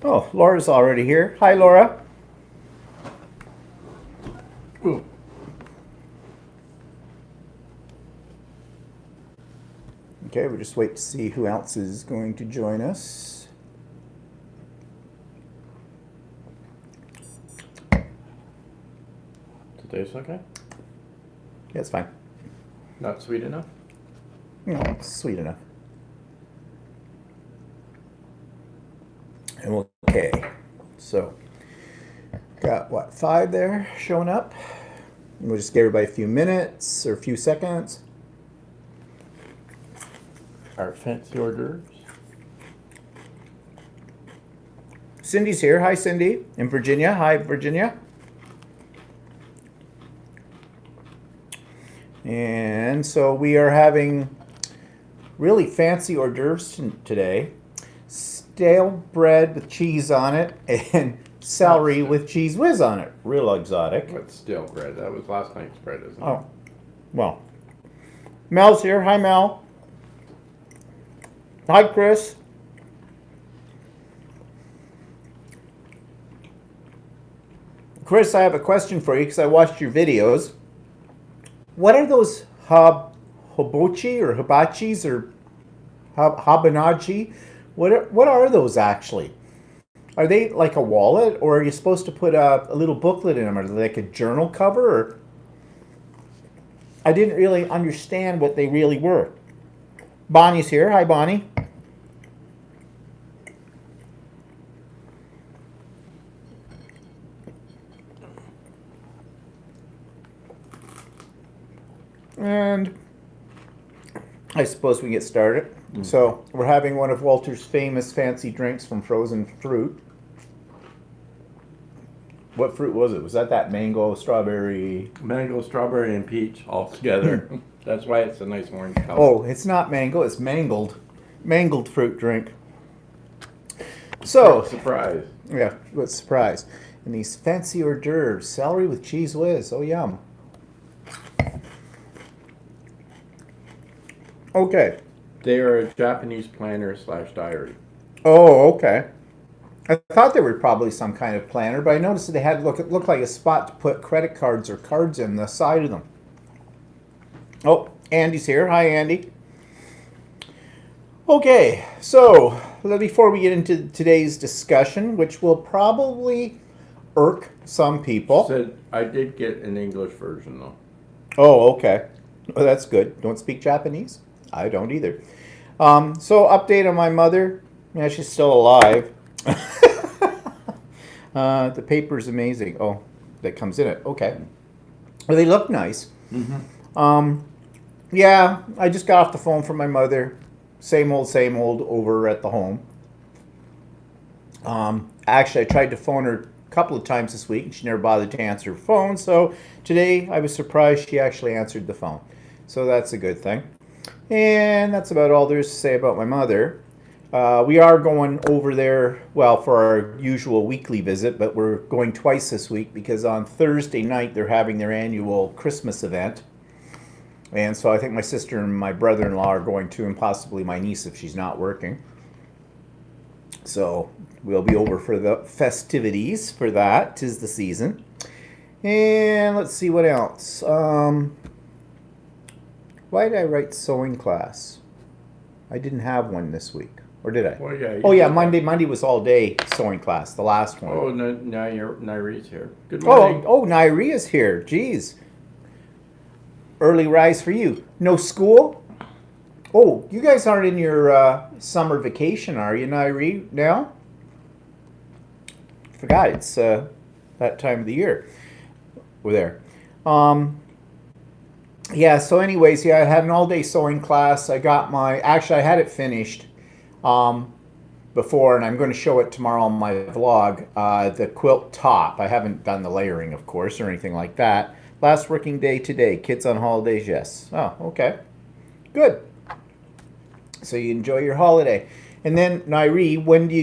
Oh, Laura's already here. Hi, Laura. Ooh. Okay, we'll just wait to see who else is going to join us. Today's okay? Yeah, it's fine. Not sweet enough? No, it's sweet enough. And okay, so got what, 5 there showing up? We'll just give everybody a few minutes or a few seconds. Our fancy hors d'oeuvres. Cindy's here. Hi, Cindy. In Virginia. Hi, Virginia. And so we are having really fancy hors d'oeuvres today. Stale bread with cheese on it and celery with cheese whiz on it. Real exotic. That's stale bread. That was last night's bread, isn't it? Oh, well. Mel's here. Hi, Mel. Hi, Chris. Chris, I have a question for you because I watched your videos. What are those hibachi or hibachis or habanachi? What are those actually? Are they like a wallet, or are you supposed to put a little booklet in them? Are they like a journal cover? Or I didn't really understand what they really were. Bonnie's here. Hi, Bonnie. And I suppose we can get started. So we're having one of Walter's famous fancy drinks from frozen fruit. What fruit was it? Was that mango, strawberry? Mango, strawberry, and peach all together. That's why it's a nice orange color. Oh, it's not mango, it's mangled. Mangled fruit drink. So, Surprise. yeah, what surprise. And these fancy hors d'oeuvres, celery with cheese whiz. Oh, yum. Okay. They are a Japanese planner / diary. Oh, okay. I thought they were probably some kind of planner, but I noticed that they had looked like a spot to put credit cards or cards in the side of them. Oh, Andy's here. Hi, Andy. Okay, so before we get into today's discussion, which will probably irk some people. Said I did get an English version though. Oh, okay. Well, that's good. Don't speak Japanese? I don't either. So update on my mother. Yeah, she's still alive. The paper's amazing. Oh, that comes in it. Okay. Well, they look nice. Mm-hmm. Yeah, I just got off the phone from my mother. Same old over at the home. Actually, I tried to phone her a couple of times this week, and she never bothered to answer her phone. So today, I was surprised she actually answered the phone. So that's a good thing. And that's about all there is to say about my mother. We are going over there, well, for our usual weekly visit, but we're going twice this week because on Thursday night they're having their annual Christmas event. And so I think my sister and my brother-in-law are going to, and possibly my niece if she's not working. So we'll be over for the festivities for that. 'Tis the season. And let's see what else. Why did I write sewing class? I didn't have one this week. Or did I? Well, yeah. Oh, yeah, Monday was all day sewing class, the last one. Oh, no, now Naire's here. Good morning. Oh, Naire's here. Jeez. Early rise for you. No school? Oh, you guys aren't in your summer vacation, are you, Naire, now? Forgot it's that time of the year. We're there. Yeah, so anyways, yeah, I had an all-day sewing class. Actually, I had it finished before, and I'm going to show it tomorrow on my vlog, the quilt top. I haven't done the layering, of course, or anything like that. Last working day today. Kids on holidays, yes. Oh, okay. Good. So you enjoy your holiday. And then, Naire, when do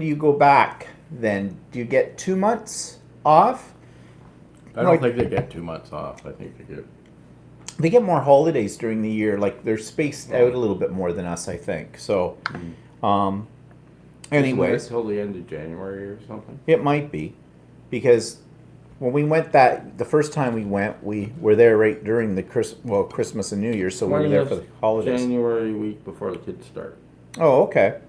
you go back then? Do you get 2 months off? I don't think they get 2 months off. I think They get more holidays during the year. Like, they're spaced out a little bit more than us, I think. So, Anyways, till the end of January or something. it might be, because when we went the first time we went, we were there right during the Christmas and New Year, so we were there for the holidays. January week before the kids start. Oh, okay.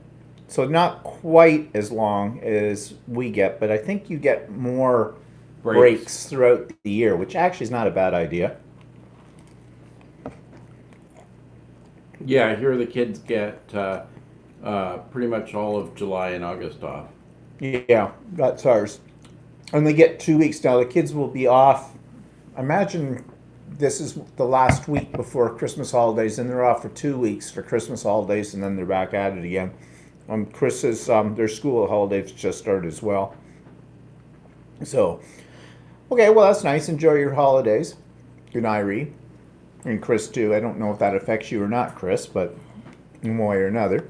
So not quite as long as we get, but I think you get more breaks throughout the year, which actually is not a bad idea. Yeah, I hear the kids get pretty much all of July and August off. Yeah, that's ours. And they get 2 weeks now. The kids will be off. Imagine this is the last week before Christmas holidays, and they're off for 2 weeks for Christmas holidays, and then they're back at it again. Chris's their school holidays just started as well. So, okay, well that's nice. Enjoy your holidays. Good night, Ree. And Chris too. I don't know if that affects you or not, Chris, but in one way or another.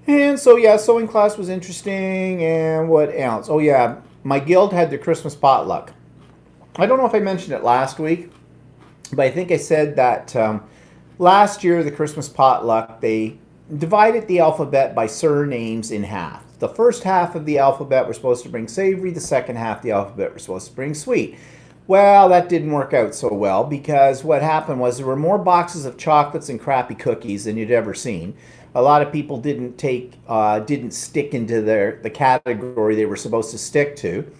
And so yeah, sewing class was interesting. And what else? Oh yeah, my guild had the Christmas potluck. I don't know if I mentioned it last week, but I think I said that last year the Christmas potluck, they divided the alphabet by surnames in half. The first half of the alphabet were supposed to bring savory. The second half of the alphabet were supposed to bring sweet. Well, that didn't work out so well, because what happened was there were more boxes of chocolates and crappy cookies than you'd ever seen. A lot of people didn't stick into the category they were supposed to stick to.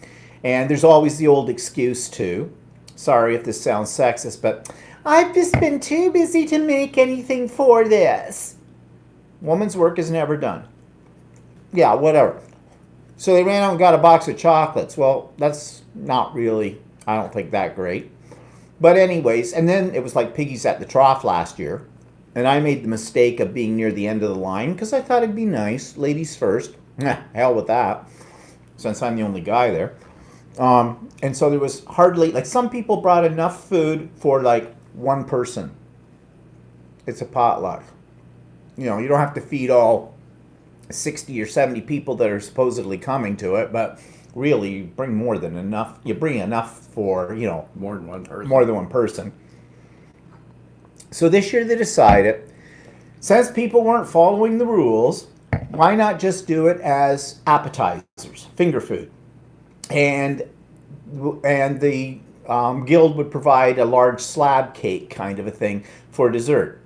And there's always the old excuse too. Sorry if this sounds sexist, but I've just been too busy to make anything for this. Woman's work is never done. Yeah, whatever. So they ran out and got a box of chocolates. Well, that's not really, I don't think, that great. But anyways, and then it was like piggies at the trough last year. And I made the mistake of being near the end of the line because I thought it'd be nice. Ladies first. Hell with that, since I'm the only guy there. And so there was hardly, like, some people brought enough food for like one person. It's a potluck. You know, you don't have to feed all 60 or 70 people that are supposedly coming to it, but really you bring more than enough. You bring enough for, you know, more than one person. So this year they decided, since people weren't following the rules, why not just do it as appetizers, finger food? And the guild would provide a large slab cake kind of a thing for dessert.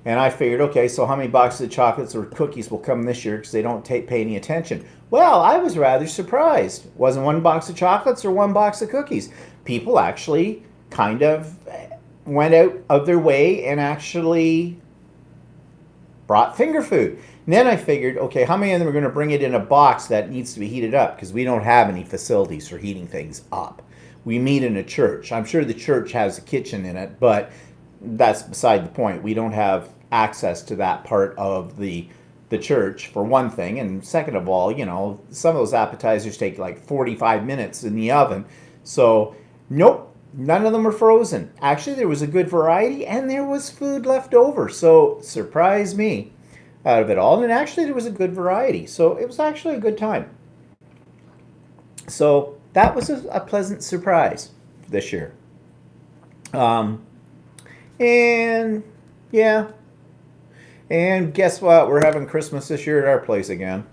And I figured, okay, so how many boxes of chocolates or cookies will come this year because they don't pay any attention? Well, I was rather surprised. It wasn't one box of chocolates or one box of cookies. People actually kind of went out of their way and actually brought finger food. And then I figured, okay, how many of them are going to bring it in a box that needs to be heated up? Because we don't have any facilities for heating things up. We meet in a church. I'm sure the church has a kitchen in it, but that's beside the point. We don't have access to that part of the church, for one thing. And second of all, you know, some of those appetizers take like 45 minutes in the oven. So, nope, none of them were frozen. Actually, there was a good variety and there was food left over. So, surprise me out of it all. And actually, there was a good variety. So, it was actually a good time. So, that was a pleasant surprise this year. And yeah, and guess what? We're having Christmas this year at our place again.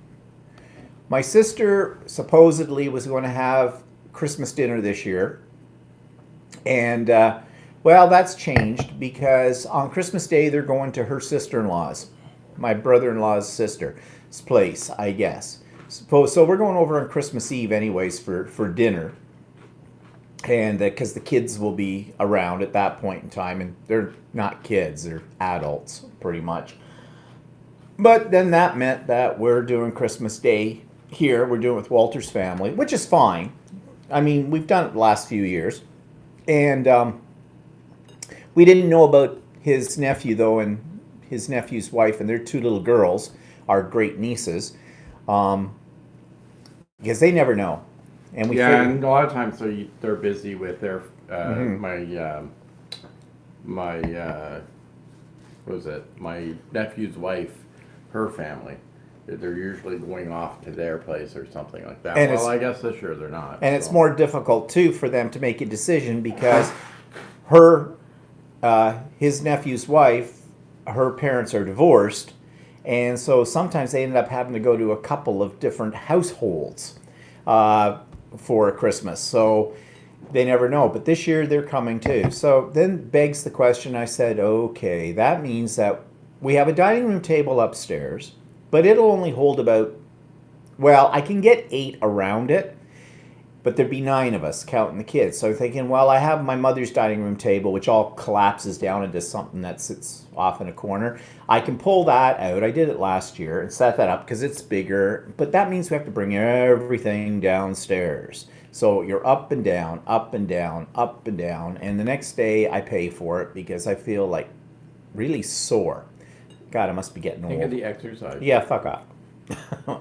My sister supposedly was going to have Christmas dinner this year. And, well, that's changed because on Christmas Day they're going to her sister-in-law's, my brother-in-law's sister's place, I guess. So we're going over on Christmas Eve anyways for dinner. And because the kids will be around at that point in time, and they're not kids, they're adults pretty much. But then that meant that we're doing Christmas Day here. We're doing it with Walter's family, which is fine. I mean, we've done it the last few years. And we didn't know about his nephew, though, and his nephew's wife, and their two little girls, our great nieces, because they never know. And we yeah, and a lot of times they're busy with their my nephew's wife, her family. They're usually going off to their place or something like that. And well, I guess this year they're not. And so. It's more difficult too for them to make a decision because his nephew's wife, her parents are divorced, And so sometimes they ended up having to go to a couple of different households for Christmas. So they never know. But this year they're coming too. So then begs the question, I said, okay, that means that we have a dining room table upstairs, but it'll only hold about, well, I can get 8 around it, but there'd be 9 of us counting the kids. So I'm thinking, well, I have my mother's dining room table, which all collapses down into something that sits off in a corner. I can pull that out. I did it last year and set that up because it's bigger, but that means we have to bring everything downstairs. So you're up and down, up and down, up and down. And the next day I pay for it because I feel like really sore. God, I must be getting old. Think of the exercise. Yeah, fuck off.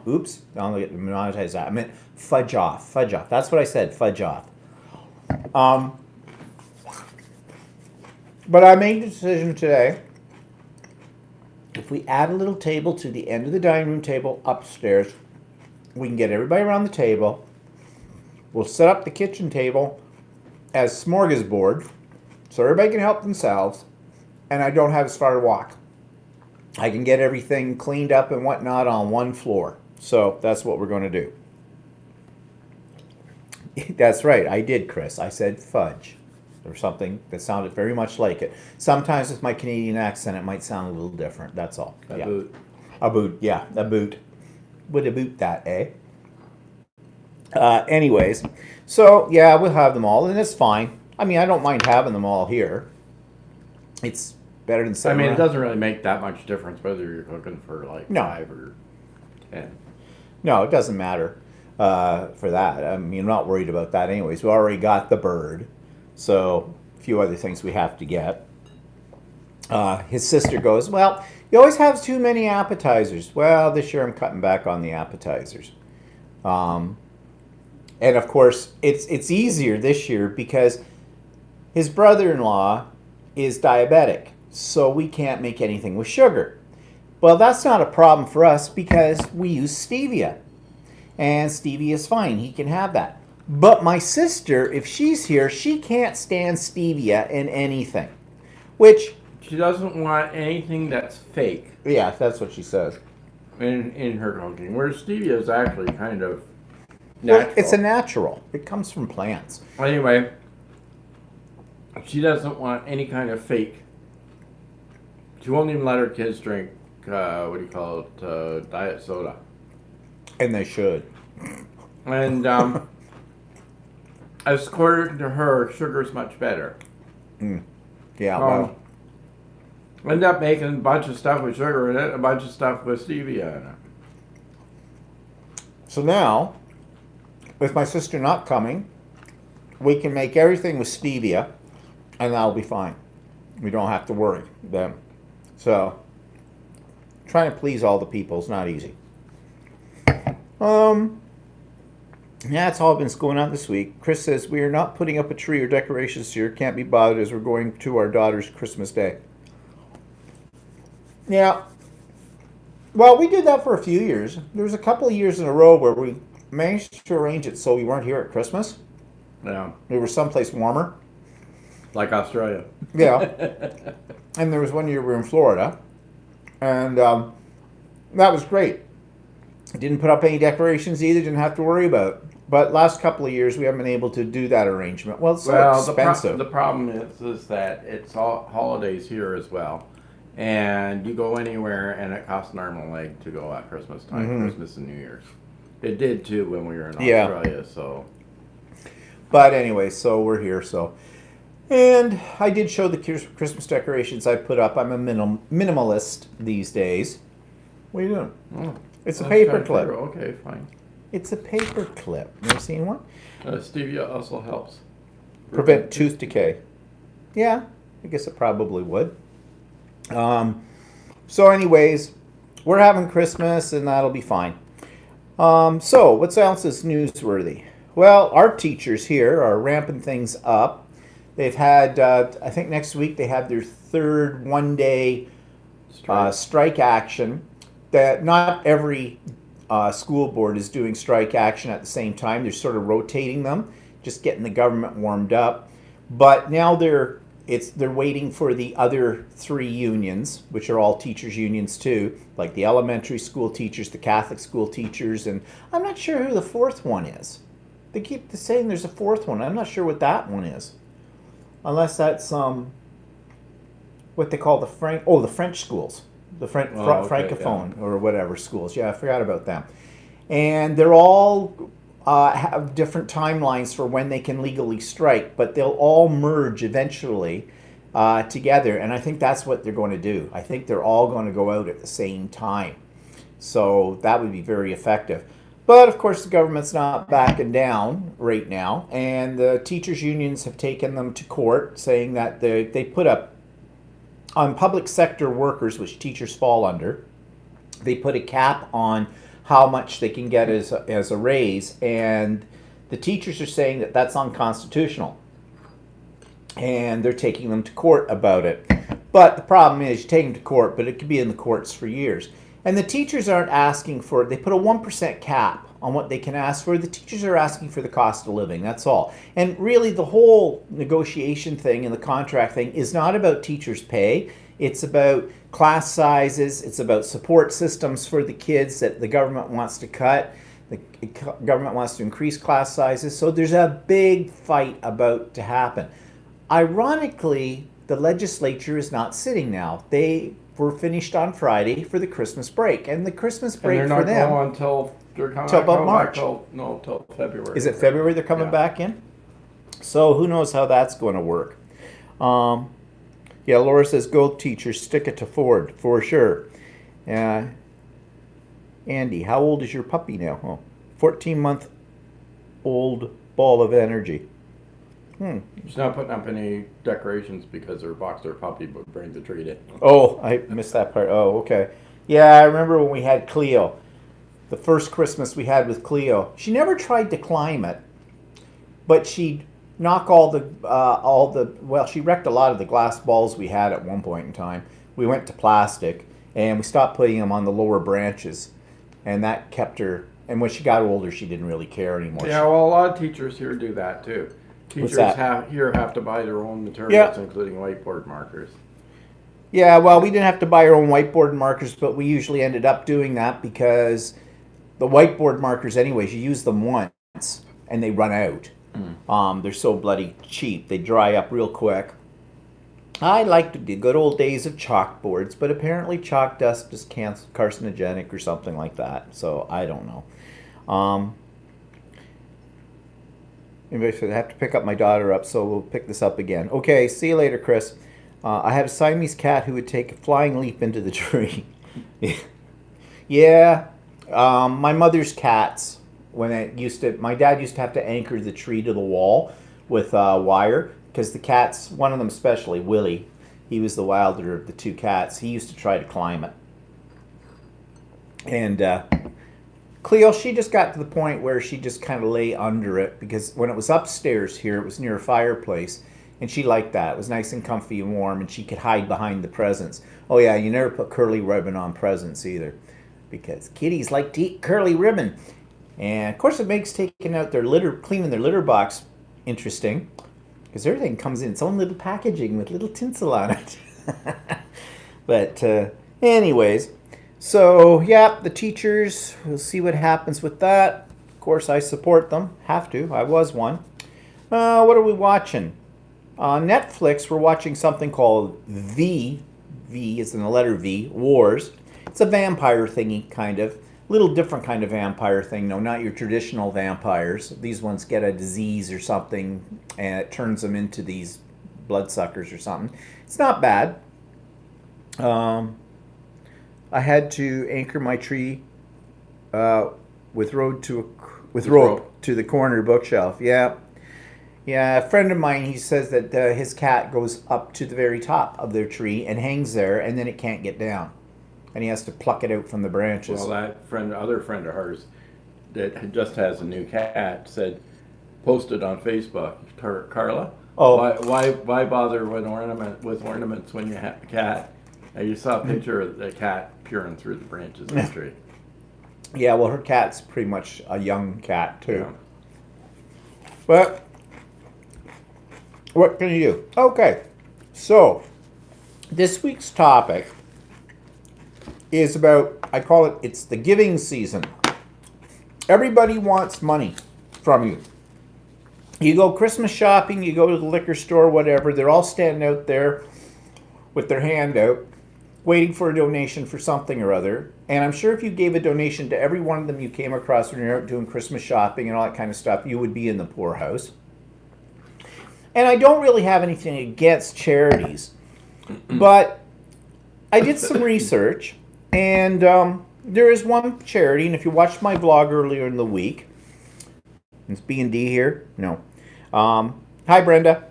Oops, I'll get monetize that. I meant fudge off. Fudge off. That's what I said, fudge off. But I made the decision today. If we add a little table to the end of the dining room table upstairs, we can get everybody around the table. We'll set up the kitchen table as smorgasbord so everybody can help themselves, and I don't have as far to walk. I can get everything cleaned up and whatnot on one floor. So that's what we're going to do. That's right, I did, Chris. I said fudge or something that sounded very much like it. Sometimes with my Canadian accent, it might sound a little different. That's all. A Yeah. boot. A boot, yeah, a boot. Would a boot that, eh? Anyways, so yeah, we'll have them all, and it's fine. I mean, I don't mind having them all here. It's better than I sitting mean, it around. doesn't really make that much difference whether you're cooking for like No. 5 or 10. No, it doesn't matter for that. I mean, I'm not worried about that anyways. We already got the bird, so a few other things we have to get. His sister goes, well, you always have too many appetizers. Well, this year I'm cutting back on the appetizers. And of course, it's easier this year because his brother-in-law is diabetic, so we can't make anything with sugar. Well, that's not a problem for us because we use stevia. And stevia is fine. He can have that. But my sister, if she's here, she can't stand stevia in anything. Which, She doesn't want anything that's fake yeah, that's what she says. in her cooking. Whereas stevia is actually kind of Well, natural. it's a natural. It comes from plants. Anyway, she doesn't want any kind of fake. She won't even let her kids drink, what do you call it, diet soda. And they should. And as according to her, sugar's much better. Yeah, well, End up making a bunch of stuff with sugar in it, a bunch of stuff with stevia in it. so now, with my sister not coming, we can make everything with stevia, and that'll be fine. We don't have to worry then. So, trying to please all the people is not easy. Yeah, that's all that's going on this week. Chris says, we are not putting up a tree or decorations here. Can't be bothered as we're going to our daughter's Christmas Day. Yeah. Well, we did that for a few years. There was a couple of years in a row where we managed to arrange it so we weren't here at Christmas. Yeah, We were someplace warmer. like Australia. Yeah. And there was one year we were in Florida. And that was great. Didn't put up any decorations either. Didn't have to worry about it. But last couple of years, we haven't been able to do that arrangement. Well, it's so expensive. The problem is that it's all holidays here as well. And you go anywhere and it costs an arm and a leg to go at Christmas time, Christmas and New Year's. It did too when we were in Yeah. Australia, so. But anyway, so we're here. So, and I did show the Christmas decorations I put up. I'm a minimalist these days. What are you doing? Oh, It's a that's paper kind of clip. true. Okay, fine. It's a paper clip. Never seen one? Stevia also helps. Prevent tooth decay. Yeah, I guess it probably would. So anyways, we're having Christmas and that'll be fine. So what else is newsworthy? Well, our teachers here are ramping things up. They've had, I think next week they have their third one-day strike action. That not every school board is doing strike action at the same time. They're sort of rotating them, just getting the government warmed up. But now they're they're waiting for the other three unions, which are all teachers unions too, like the elementary school teachers, the Catholic school teachers, and I'm not sure who the fourth one is. They keep saying there's a fourth one. I'm not sure what that one is, unless that's what they call the French schools, the francophone or whatever schools. Yeah, I forgot about them. And they're all have different timelines for when they can legally strike, but they'll all merge eventually together. And I think that's what they're going to do. I think they're all going to go out at the same time. So that would be very effective. But of course, the government's not backing down right now. And the teachers' unions have taken them to court, saying that they put up on public sector workers, which teachers fall under, they put a cap on how much they can get as a raise, and the teachers are saying that that's unconstitutional, and they're taking them to court about it. But the problem is, you take them to court, but it could be in the courts for years. And the teachers aren't asking for, they put a 1% cap on what they can ask for. The teachers are asking for the cost of living, that's all. And really the whole negotiation thing and the contract thing is not about teachers' pay. It's about class sizes, it's about support systems for the kids that the government wants to cut. The government wants to increase class sizes. So there's a big fight about to happen. Ironically, the legislature is not sitting now. They were finished on Friday for the Christmas break. And the Christmas break and for them... they're not going until... They're coming till about March. Till February. Is it February they're coming back in? So who knows how that's going to work. Yeah, Laura says, go teachers, stick it to Ford, for sure. Andy, how old is your puppy now? Oh, 14-month-old ball of energy. She's not putting up any decorations because her boxer puppy would bring the tree in. Oh, I missed that part. Oh, okay. Yeah, I remember when we had Cleo. The first Christmas we had with Cleo. She never tried to climb it, but she'd knock she wrecked a lot of the glass balls we had at one point in time. We went to plastic, and we stopped putting them on the lower branches, and that kept her, and when she got older, she didn't really care anymore. Yeah, well, a lot of teachers here do that too. Teachers have to buy their own materials, including whiteboard markers. Yeah, well, we didn't have to buy our own whiteboard markers, but we usually ended up doing that because the whiteboard markers, anyways, you use them once, and they run out. They're so bloody cheap. They dry up real quick. I liked the good old days of chalkboards, but apparently chalk dust is carcinogenic or something like that. So I don't know. Anybody said I have to pick up my daughter up, so we'll pick this up again. Okay, see you later, Chris. I had a Siamese cat who would take a flying leap into the tree. Yeah, my mother's cats. My dad used to have to anchor the tree to the wall with wire because the cats, one of them especially, Willie, he was the wilder of the two cats. He used to try to climb it. And Cleo, she just got to the point where she just kind of lay under it because when it was upstairs here, it was near a fireplace, and she liked that. It was nice and comfy and warm, and she could hide behind the presents. Oh yeah, you never put curly ribbon on presents either because kitties like to eat curly ribbon. And of course it makes taking out their litter, cleaning their litter box interesting because everything comes in its own little packaging with little tinsel on it. But anyways, so yeah, the teachers, we'll see what happens with that. Of course I support them, have to, I was one. What are we watching? On Netflix we're watching something called V is in the letter V, Wars. It's a vampire thingy kind of. Little different kind of vampire thing. No, not your traditional vampires. These ones get a disease or something and it turns them into these bloodsuckers or something. It's not bad. I had to anchor my tree with rope to the corner bookshelf. Yeah. A friend of mine, he says that his cat goes up to the very top of their tree and hangs there and then it can't get down. And he has to pluck it out from the branches. Well, that other friend of hers that just has a new cat posted on Facebook, Carla. Oh, why bother with ornaments when you have a cat? And you saw a picture of the cat peering through the branches of the tree. Yeah, well, her cat's pretty much a young cat too. Yeah. But what can you do? Okay, So, this week's topic is about, I call it, it's the giving season. Everybody wants money from you. You go Christmas shopping, you go to the liquor store, whatever, they're all standing out there with their hand out, waiting for a donation for something or other. And I'm sure if you gave a donation to every one of them you came across when you're out doing Christmas shopping and all that kind of stuff, you would be in the poorhouse. And I don't really have anything against charities, but I did some research, and there is one charity, and if you watched my vlog earlier in the week, is B&D here? No. Hi, Brenda.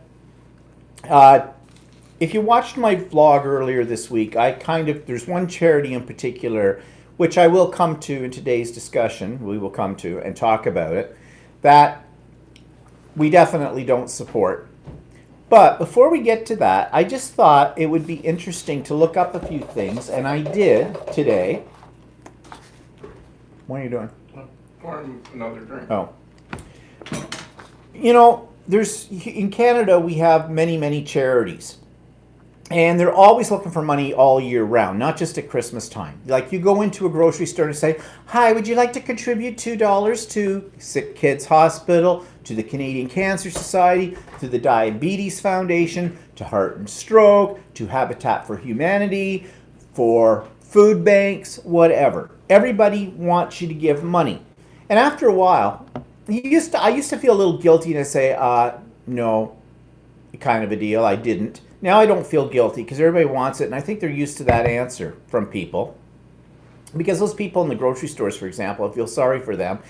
If you watched my vlog earlier this week, there's one charity in particular, which I will come to in today's discussion, we will come to and talk about it, that we definitely don't support. But before we get to that, I just thought it would be interesting to look up a few things, and I did today. What are you doing? Pouring another drink. Oh. You know, in Canada, we have many, many charities. And they're always looking for money all year round, not just at Christmas time. Like you go into a grocery store and say, hi, would you like to contribute $2 to Sick Kids Hospital, to the Canadian Cancer Society, to the Diabetes Foundation, to Heart and Stroke, to Habitat for Humanity, for food banks, whatever. Everybody wants you to give money. And after a while, I used to feel a little guilty and say, no, kind of a deal. I didn't. Now I don't feel guilty because everybody wants it, and I think they're used to that answer from people. Because those people in the grocery stores, for example, I feel sorry for them.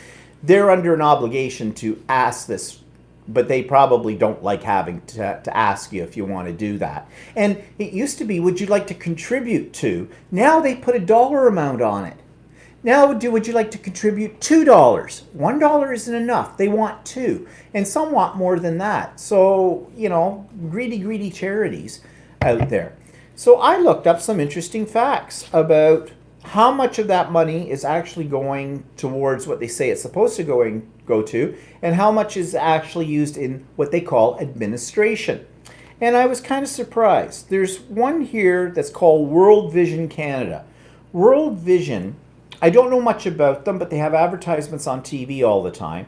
They're under an obligation to ask this, but they probably don't like having to ask you if you want to do that. And it used to be, would you like to contribute to? Now they put a dollar amount on it. Now, would you like to contribute $2? $1 isn't enough. They want $2. And some want more than that. So, greedy charities out there. So I looked up some interesting facts about how much of that money is actually going towards what they say it's supposed to go to, and how much is actually used in what they call administration. And I was kind of surprised. There's one here that's called World Vision Canada. World Vision, I don't know much about them, but they have advertisements on TV all the time.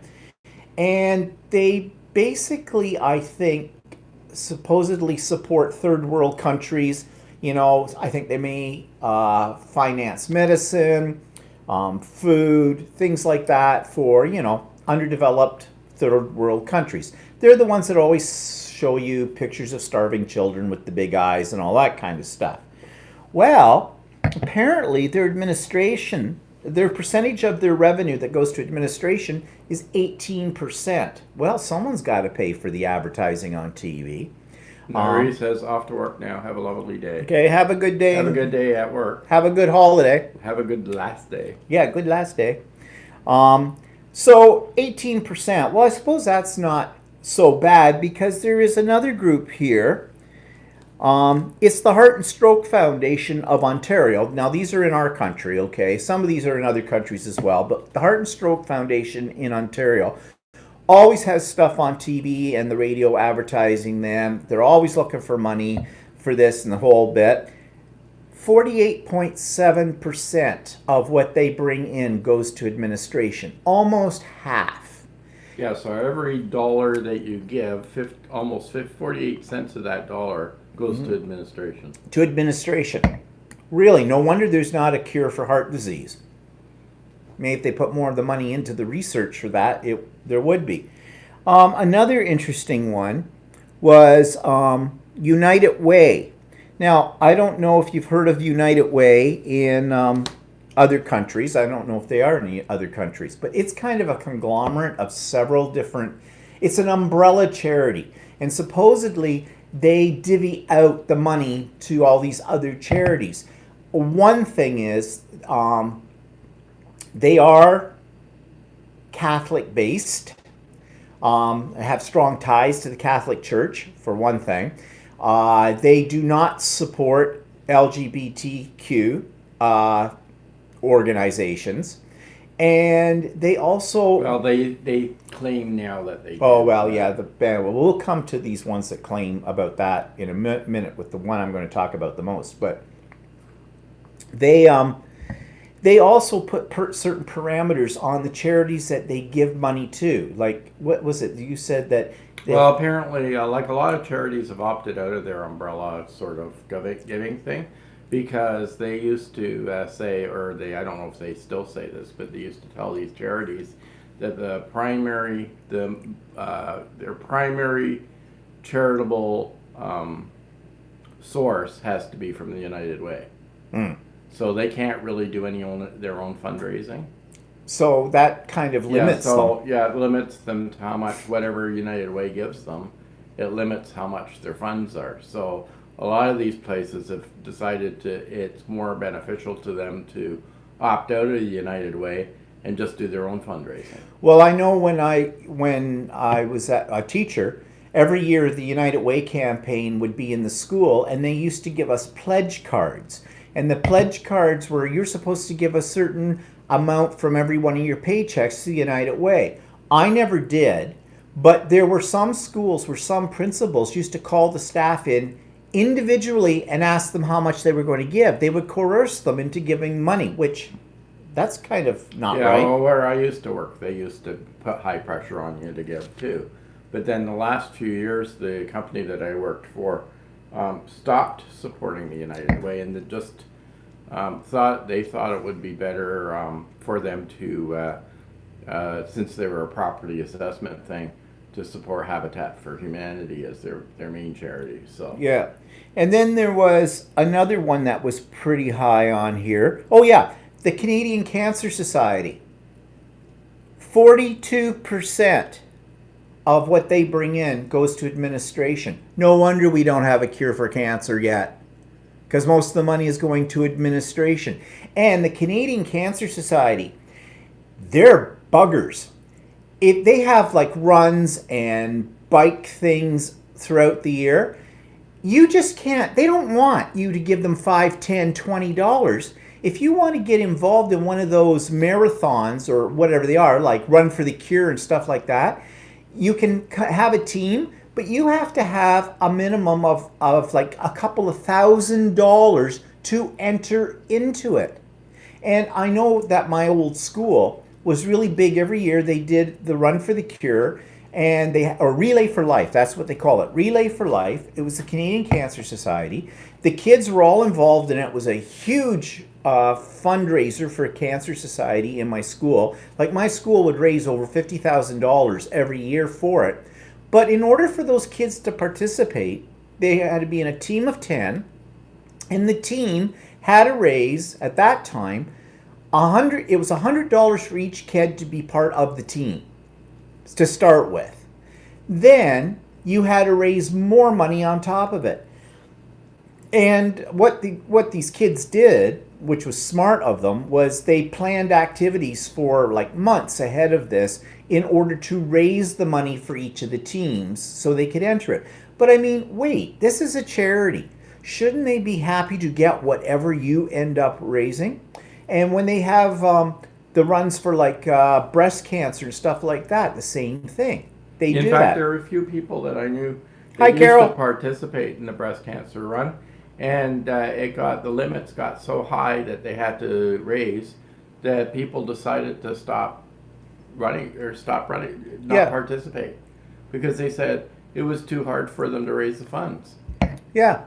And they basically, I think, supposedly support third world countries. I think they may finance medicine, food, things like that for, underdeveloped third world countries. They're the ones that always show you pictures of starving children with the big eyes and all that kind of stuff. Well, apparently their percentage of their revenue that goes to administration is 18%. Well, someone's got to pay for the advertising on TV. Marie says, off to work now. Have a lovely day. Okay, have a good day. Have a good day at work. Have a good holiday. Have a good last day. Yeah, good last day. So 18%. Well, I suppose that's not so bad because there is another group here. It's the Heart and Stroke Foundation of Ontario. Now, these are in our country, okay? Some of these are in other countries as well, but the Heart and Stroke Foundation in Ontario always has stuff on TV and the radio advertising them. They're always looking for money for this and the whole bit. 48.7% of what they bring in goes to administration. Almost half. Yeah, so every dollar that you give, 48 cents of that dollar goes to administration. To administration. Really, no wonder there's not a cure for heart disease. Maybe if they put more of the money into the research for that, there would be. Another interesting one was United Way. Now, I don't know if you've heard of United Way in other countries. I don't know if they are in other countries, but it's kind of a conglomerate of several different, it's an umbrella charity. And supposedly they divvy out the money to all these other charities. One thing is, they are Catholic based, have strong ties to the Catholic Church, for one thing. They do not support LGBTQ organizations. And they also Well, they claim now that they. oh did, well, but- yeah, the band. Well, we'll come to these ones that claim about that in a minute with the one I'm going to talk about the most. But they also put certain parameters on the charities that they give money to. Like what was it you said that? Well, apparently, like a lot of charities have opted out of their umbrella sort of giving thing because they used to say, or I don't know if they still say this, but they used to tell these charities that their primary charitable source has to be from the United Way. Mm. So they can't really do their own fundraising. So that kind of limits them. Yeah, it limits them to how much whatever United Way gives them. It limits how much their funds are. So a lot of these places have decided it's more beneficial to them to opt out of the United Way and just do their own fundraising. Well, I know when I was a teacher, every year the United Way campaign would be in the school, and they used to give us pledge cards. And the pledge cards were you're supposed to give a certain amount from every one of your paychecks to the United Way. I never did, but there were some schools where some principals used to call the staff in individually and ask them how much they were going to give. They would coerce them into giving money, which that's kind of not Yeah, right. well, where I used to work, they used to put high pressure on you to give too. But then the last few years, the company that I worked for stopped supporting the United Way, and it just thought it would be better for them to, since they were a property assessment thing, to support Habitat for Humanity as their main charity. So Yeah. And then there was another one that was pretty high on here. Oh, yeah. The Canadian Cancer Society. 42% of what they bring in goes to administration. No wonder we don't have a cure for cancer yet, because most of the money is going to administration. And the Canadian Cancer Society, they're buggers. If they have like runs and bike things throughout the year, you just can't. They don't want you to give them $5, $10, $20. If you want to get involved in one of those marathons or whatever they are, like Run for the Cure and stuff like that, you can have a team, but you have to have a minimum of like a couple of $1,000 to enter into it. And I know that my old school was really big every year. They did the Run for the Cure, and or Relay for Life. That's what they call it, Relay for Life. It was the Canadian Cancer Society. The kids were all involved in it. It was a huge fundraiser for Cancer Society in my school. Like my school would raise over $50,000 every year for it. But in order for those kids to participate, they had to be in a team of 10, and the team had to raise at that time it was $100 for each kid to be part of the team to start with. Then you had to raise more money on top of it. And what these kids did, which was smart of them, was they planned activities for like months ahead of this in order to raise the money for each of the teams so they could enter it. But I mean, wait, this is a charity. Shouldn't they be happy to get whatever you end up raising? And when they have the runs for like breast cancer and stuff like that, the same thing. They do that. in fact, there were a few people that I knew that Hi, used Carol. to participate in the breast cancer run, and the limits got so high that they had to raise that people decided to stop running, not Yeah. participate, because they said it was too hard for them to raise the funds. Yeah,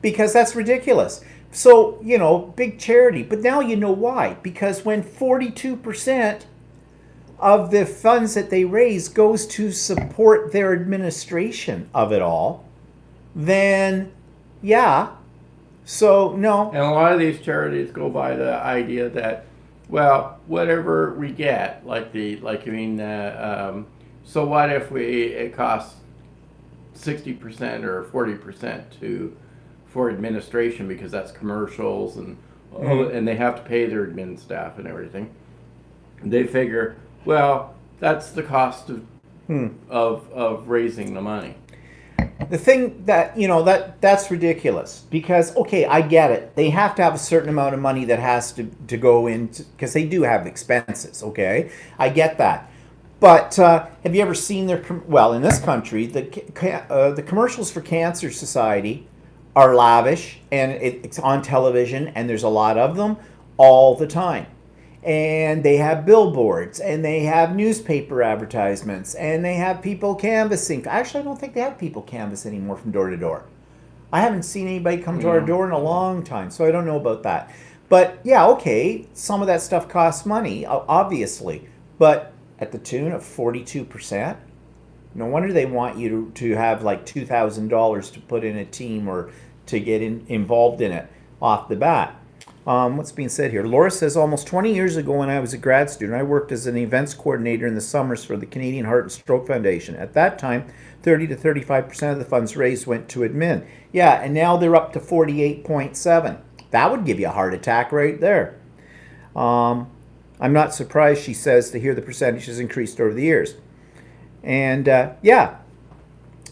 because that's ridiculous. So, big charity. But now you know why. Because when 42% of the funds that they raise goes to support their administration of it all, then, yeah. So, no. And a lot of these charities go by the idea that, well, whatever we get, so what if it costs 60% or 40% for administration, because that's commercials and and they have to pay their admin staff and everything. They figure, well, that's the cost of raising the money. The thing that, that's ridiculous because, okay, I get it. They have to have a certain amount of money that has to go in because they do have expenses, okay? I get that. But have you ever seen well, in this country, the commercials for Cancer Society are lavish and it's on television and there's a lot of them all the time. And they have billboards and they have newspaper advertisements and they have people canvassing. Actually, I don't think they have people canvass anymore from door to door. I haven't seen anybody come to our door in a long time, so I don't know about that. But yeah, okay, some of that stuff costs money, obviously, but at the tune of 42%, no wonder they want you to have like $2,000 to put in a team or to get involved in it off the bat. What's being said here? Laura says, almost 20 years ago when I was a grad student, I worked as an events coordinator in the summers for the Canadian Heart and Stroke Foundation. At that time, 30 to 35% of the funds raised went to admin. Yeah, and now they're up to 48.7. That would give you a heart attack right there. I'm not surprised, she says, to hear the percentage has increased over the years. And yeah,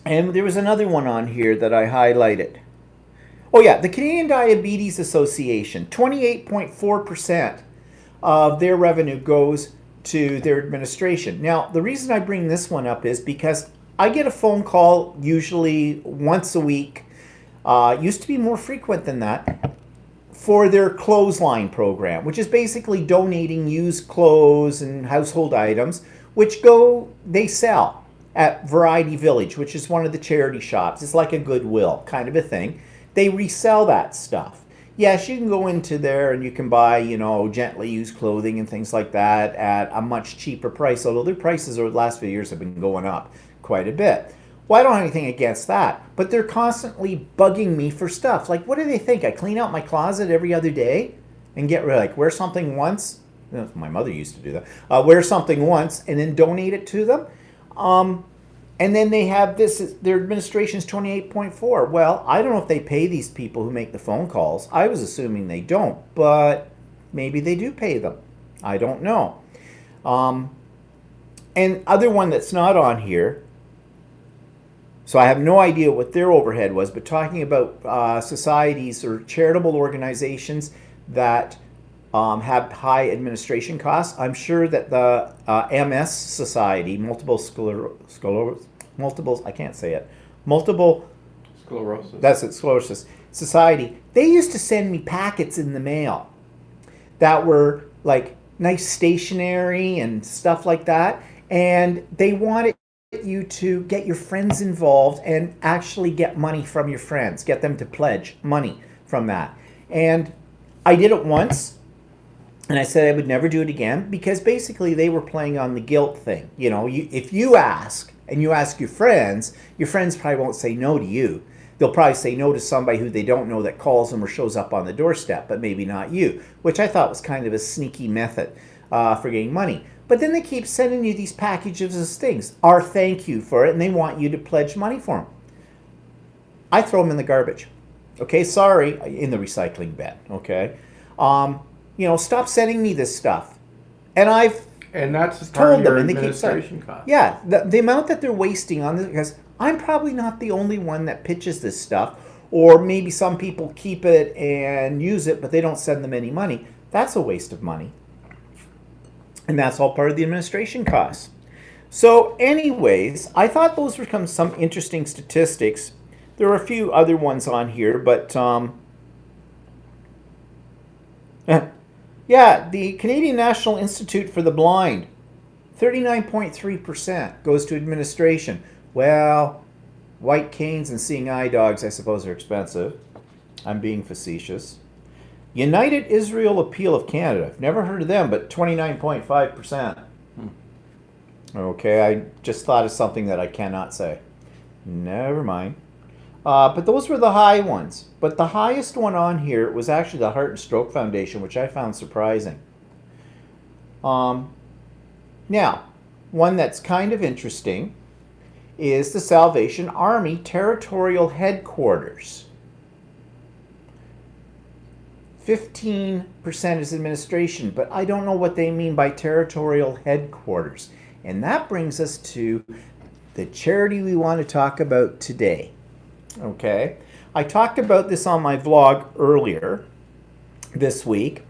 and there was another one on here that I highlighted. Oh yeah, the Canadian Diabetes Association, 28.4% of their revenue goes to their administration. Now, the reason I bring this one up is because I get a phone call usually once a week, used to be more frequent than that, for their clothesline program, which is basically donating used clothes and household items, which they sell at Variety Village, which is one of the charity shops. It's like a Goodwill kind of a thing. They resell that stuff. Yes, you can go into there and you can buy, gently used clothing and things like that at a much cheaper price, although their prices over the last few years have been going up quite a bit. Well, I don't have anything against that, but they're constantly bugging me for stuff. Like, what do they think? I clean out my closet every other day and wear something once? My mother used to do that. Wear something once and then donate it to them. And then they have their administration's 28.4. Well, I don't know if they pay these people who make the phone calls. I was assuming they don't, but maybe they do pay them. I don't know. And other one that's not on here, so I have no idea what their overhead was, but talking about societies or charitable organizations that have high administration costs, I'm sure that the MS Society, multiple Sclerosis. That's it, sclerosis society. They used to send me packets in the mail that were like nice stationery and stuff like that, and they wanted you to get your friends involved and actually get money from your friends, get them to pledge money from that. And I did it once, and I said I would never do it again because basically they were playing on the guilt thing. If you ask and you ask your friends probably won't say no to you. They'll probably say no to somebody who they don't know that calls them or shows up on the doorstep, but maybe not you, which I thought was kind of a sneaky method for getting money. But then they keep sending you these packages of things, our thank you for it, and they want you to pledge money for them. I throw them in the garbage. Okay, sorry, in the recycling bin, okay? Stop sending me this stuff. And that's told them, and and they keep saying, yeah, the amount that they're wasting on this, because I'm probably not the only one that pitches this stuff, or maybe some people keep it and use it, but they don't send them any money. That's a waste of money. And that's all part of the administration costs. So anyways, I thought those were some interesting statistics. There are a few other ones on here, but yeah, the Canadian National Institute for the Blind, 39.3% goes to administration. Well, white canes and seeing eye dogs, I suppose, are expensive. I'm being facetious. United Israel Appeal of Canada. I've never heard of them, but 29.5%. Okay, I just thought of something that I cannot say. Never mind. But those were the high ones. But the highest one on here was actually the Heart and Stroke Foundation, which I found surprising. Now, one that's kind of interesting is the Salvation Army Territorial Headquarters. 15% is administration, but I don't know what they mean by territorial headquarters. And that brings us to the charity we want to talk about today. Okay. I talked about this on my vlog earlier this week.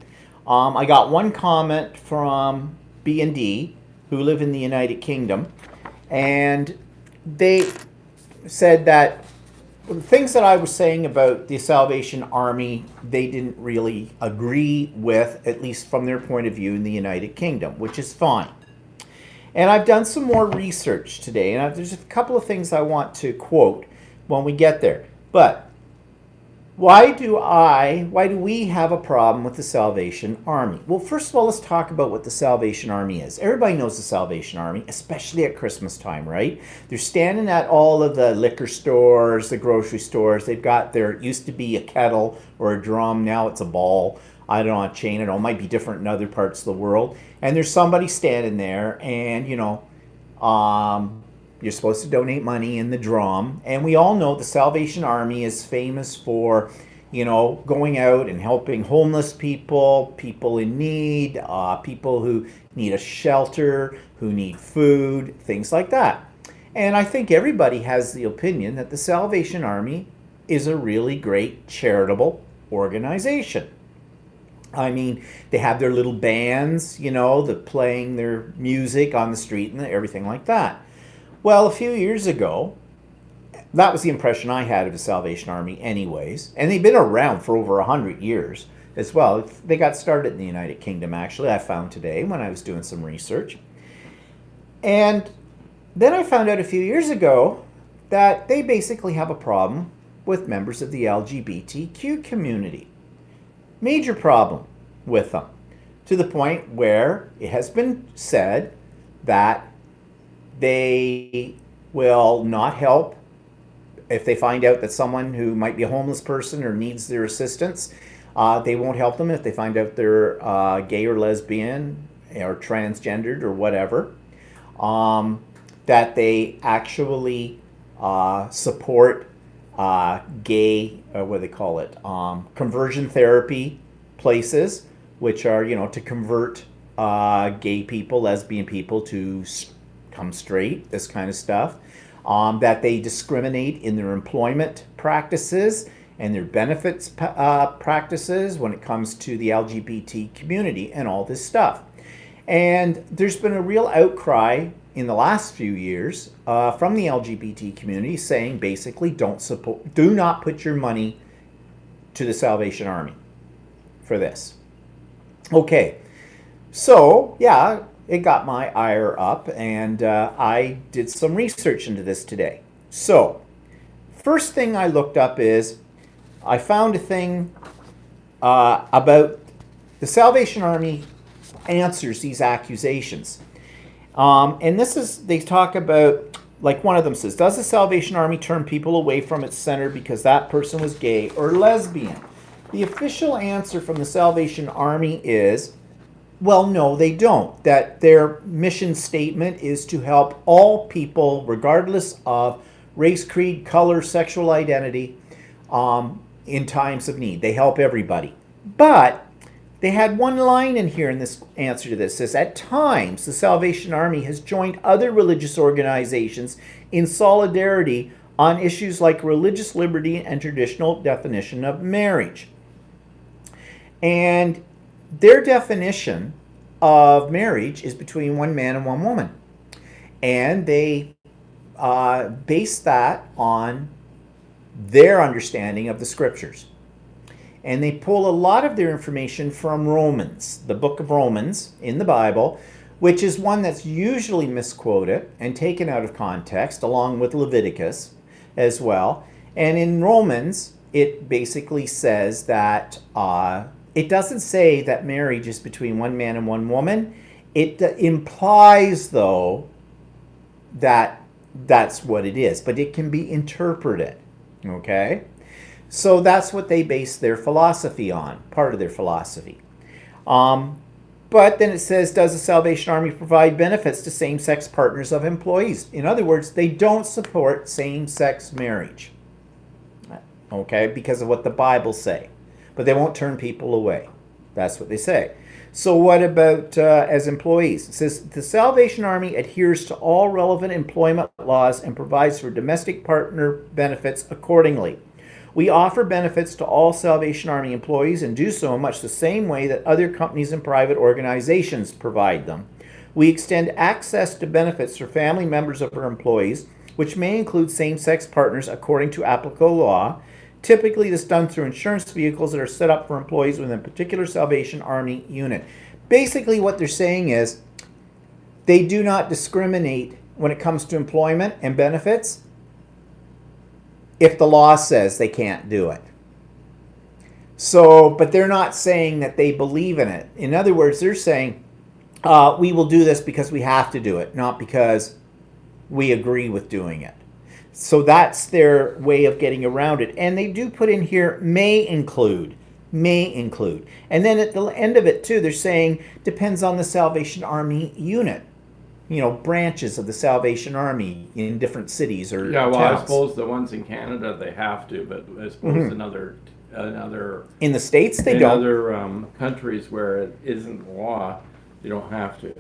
I got one comment from B&D, who live in the United Kingdom, and they said that the things that I was saying about the Salvation Army, they didn't really agree with, at least from their point of view in the United Kingdom, which is fine. And I've done some more research today, and there's a couple of things I want to quote when we get there. But why do we have a problem with the Salvation Army? Well, first of all, let's talk about what the Salvation Army is. Everybody knows the Salvation Army, especially at Christmas time, right? They're standing at all of the liquor stores, the grocery stores. They've got it used to be a kettle or a drum, now it's a ball. I don't know, a chain, it might be different in other parts of the world. And there's somebody standing there, and you're supposed to donate money in the drum. And we all know the Salvation Army is famous for, going out and helping homeless people, people in need, people who need a shelter, who need food, things like that. And I think everybody has the opinion that the Salvation Army is a really great charitable organization. I mean, they have their little bands, they're playing their music on the street and everything like that. Well, a few years ago, that was the impression I had of the Salvation Army anyways. And they've been around for over 100 years as well. They got started in the United Kingdom, actually, I found today when I was doing some research. And then I found out a few years ago that they basically have a problem with members of the LGBTQ community. Major problem with them, to the point where it has been said that they will not help if they find out that someone who might be a homeless person or needs their assistance. They won't help them if they find out they're gay or lesbian or transgendered or whatever. That they actually support gay, what do they call it? Conversion therapy places, which are, to convert gay people, lesbian people to come straight, this kind of stuff. That they discriminate in their employment practices and their benefits practices when it comes to the LGBT community and all this stuff. And there's been a real outcry in the last few years from the LGBT community saying basically do not put your money to the Salvation Army for this. Okay, so yeah, it got my ire up, and I did some research into this today. So, first thing I looked up is I found a thing about the Salvation Army answers these accusations. And they talk about, like one of them says, does the Salvation Army turn people away from its center because that person was gay or lesbian? The official answer from the Salvation Army is, well, no, they don't. That their mission statement is to help all people, regardless of race, creed, color, sexual identity, in times of need. They help everybody. But they had one line in here in this answer to this. It says, at times, the Salvation Army has joined other religious organizations in solidarity on issues like religious liberty and traditional definition of marriage. And their definition of marriage is between one man and one woman. And they base that on their understanding of the scriptures. And they pull a lot of their information from Romans, the book of Romans in the Bible, which is one that's usually misquoted and taken out of context, along with Leviticus as well. And in Romans, it basically says that it doesn't say that marriage is between one man and one woman. It implies, though, that that's what it is, but it can be interpreted, okay? So that's what they base their philosophy on, part of their philosophy. But then it says, does the Salvation Army provide benefits to same-sex partners of employees? In other words, they don't support same-sex marriage, okay, because of what the Bible say. But they won't turn people away. That's what they say. So what about as employees? It says the Salvation Army adheres to all relevant employment laws and provides for domestic partner benefits accordingly. We offer benefits to all Salvation Army employees and do so in much the same way that other companies and private organizations provide them. We extend access to benefits for family members of our employees, which may include same-sex partners according to applicable law. Typically, this is done through insurance vehicles that are set up for employees within a particular Salvation Army unit. Basically, what they're saying is they do not discriminate when it comes to employment and benefits if the law says they can't do it. So, but they're not saying that they believe in it. In other words, they're saying, we will do this because we have to do it, not because we agree with doing it. So that's their way of getting around it. And they do put in here, may include. And then at the end of it, too, they're saying, depends on the Salvation Army unit. You know, branches of the Salvation Army in different cities or Yeah, well, towns. I suppose the ones in Canada, they have to, but I suppose another In the States, they in don't. other countries where it isn't law, you don't have to.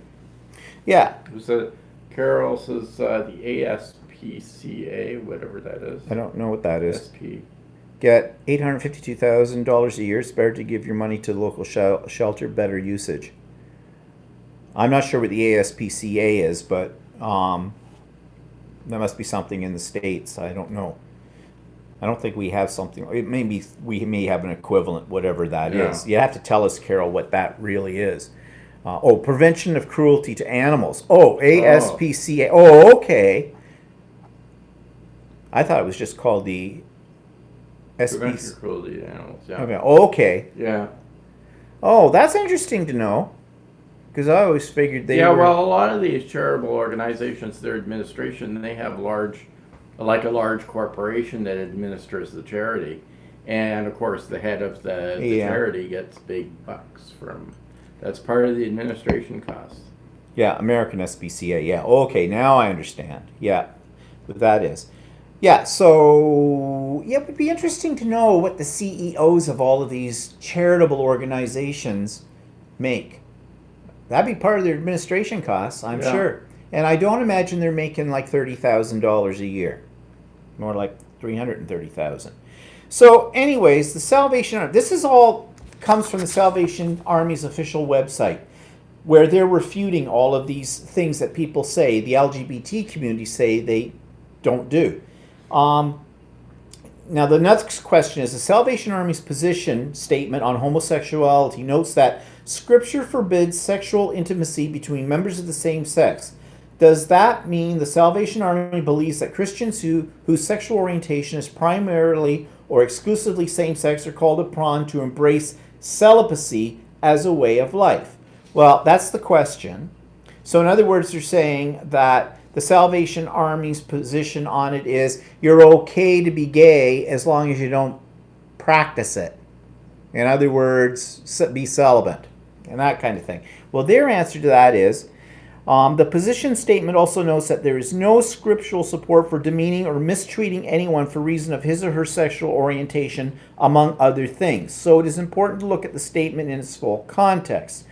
Yeah, So Carol says the ASPCA, whatever that is. I don't know what that is. SP. Get $852,000 a year. It's better to give your money to the local shelter, better usage. I'm not sure what the ASPCA is, but there must be something in the States. I don't know. I don't think we have something. It may be, we may have an equivalent, whatever that is. You have to tell us, Carol, what that really is. Prevention of cruelty to animals. ASPCA. Oh, okay. I thought it was just called the Prevention SPCA. of cruelty to animals. Yeah. Okay. Yeah. Oh, that's interesting to know. Because I always figured they Yeah, were... well, a lot of these charitable organizations, their administration, they have a large corporation that administers the charity. And of course, the head of the charity gets big bucks from, that's part of the administration costs. Yeah, American SPCA. Yeah, okay, now I understand. Yeah, what that is. Yeah, so yeah, it would be interesting to know what the CEOs of all of these charitable organizations make. That'd be part of their administration costs, I'm sure. And I don't imagine they're making like $30,000 a year. More like $330,000. So anyways, the Salvation Army, this is all comes from the Salvation Army's official website, where they're refuting all of these things that people say, the LGBT community say they don't do. Now the next question is, the Salvation Army's position statement on homosexuality notes that Scripture forbids sexual intimacy between members of the same sex. Does that mean the Salvation Army believes that Christians whose sexual orientation is primarily or exclusively same-sex are called upon to embrace celibacy as a way of life? Well, that's the question. So in other words, they're saying that the Salvation Army's position on it is you're okay to be gay as long as you don't practice it. In other words, be celibate and that kind of thing. Well, their answer to that is the position statement also notes that there is no scriptural support for demeaning or mistreating anyone for reason of his or her sexual orientation, among other things. So it is important to look at the statement in its full context.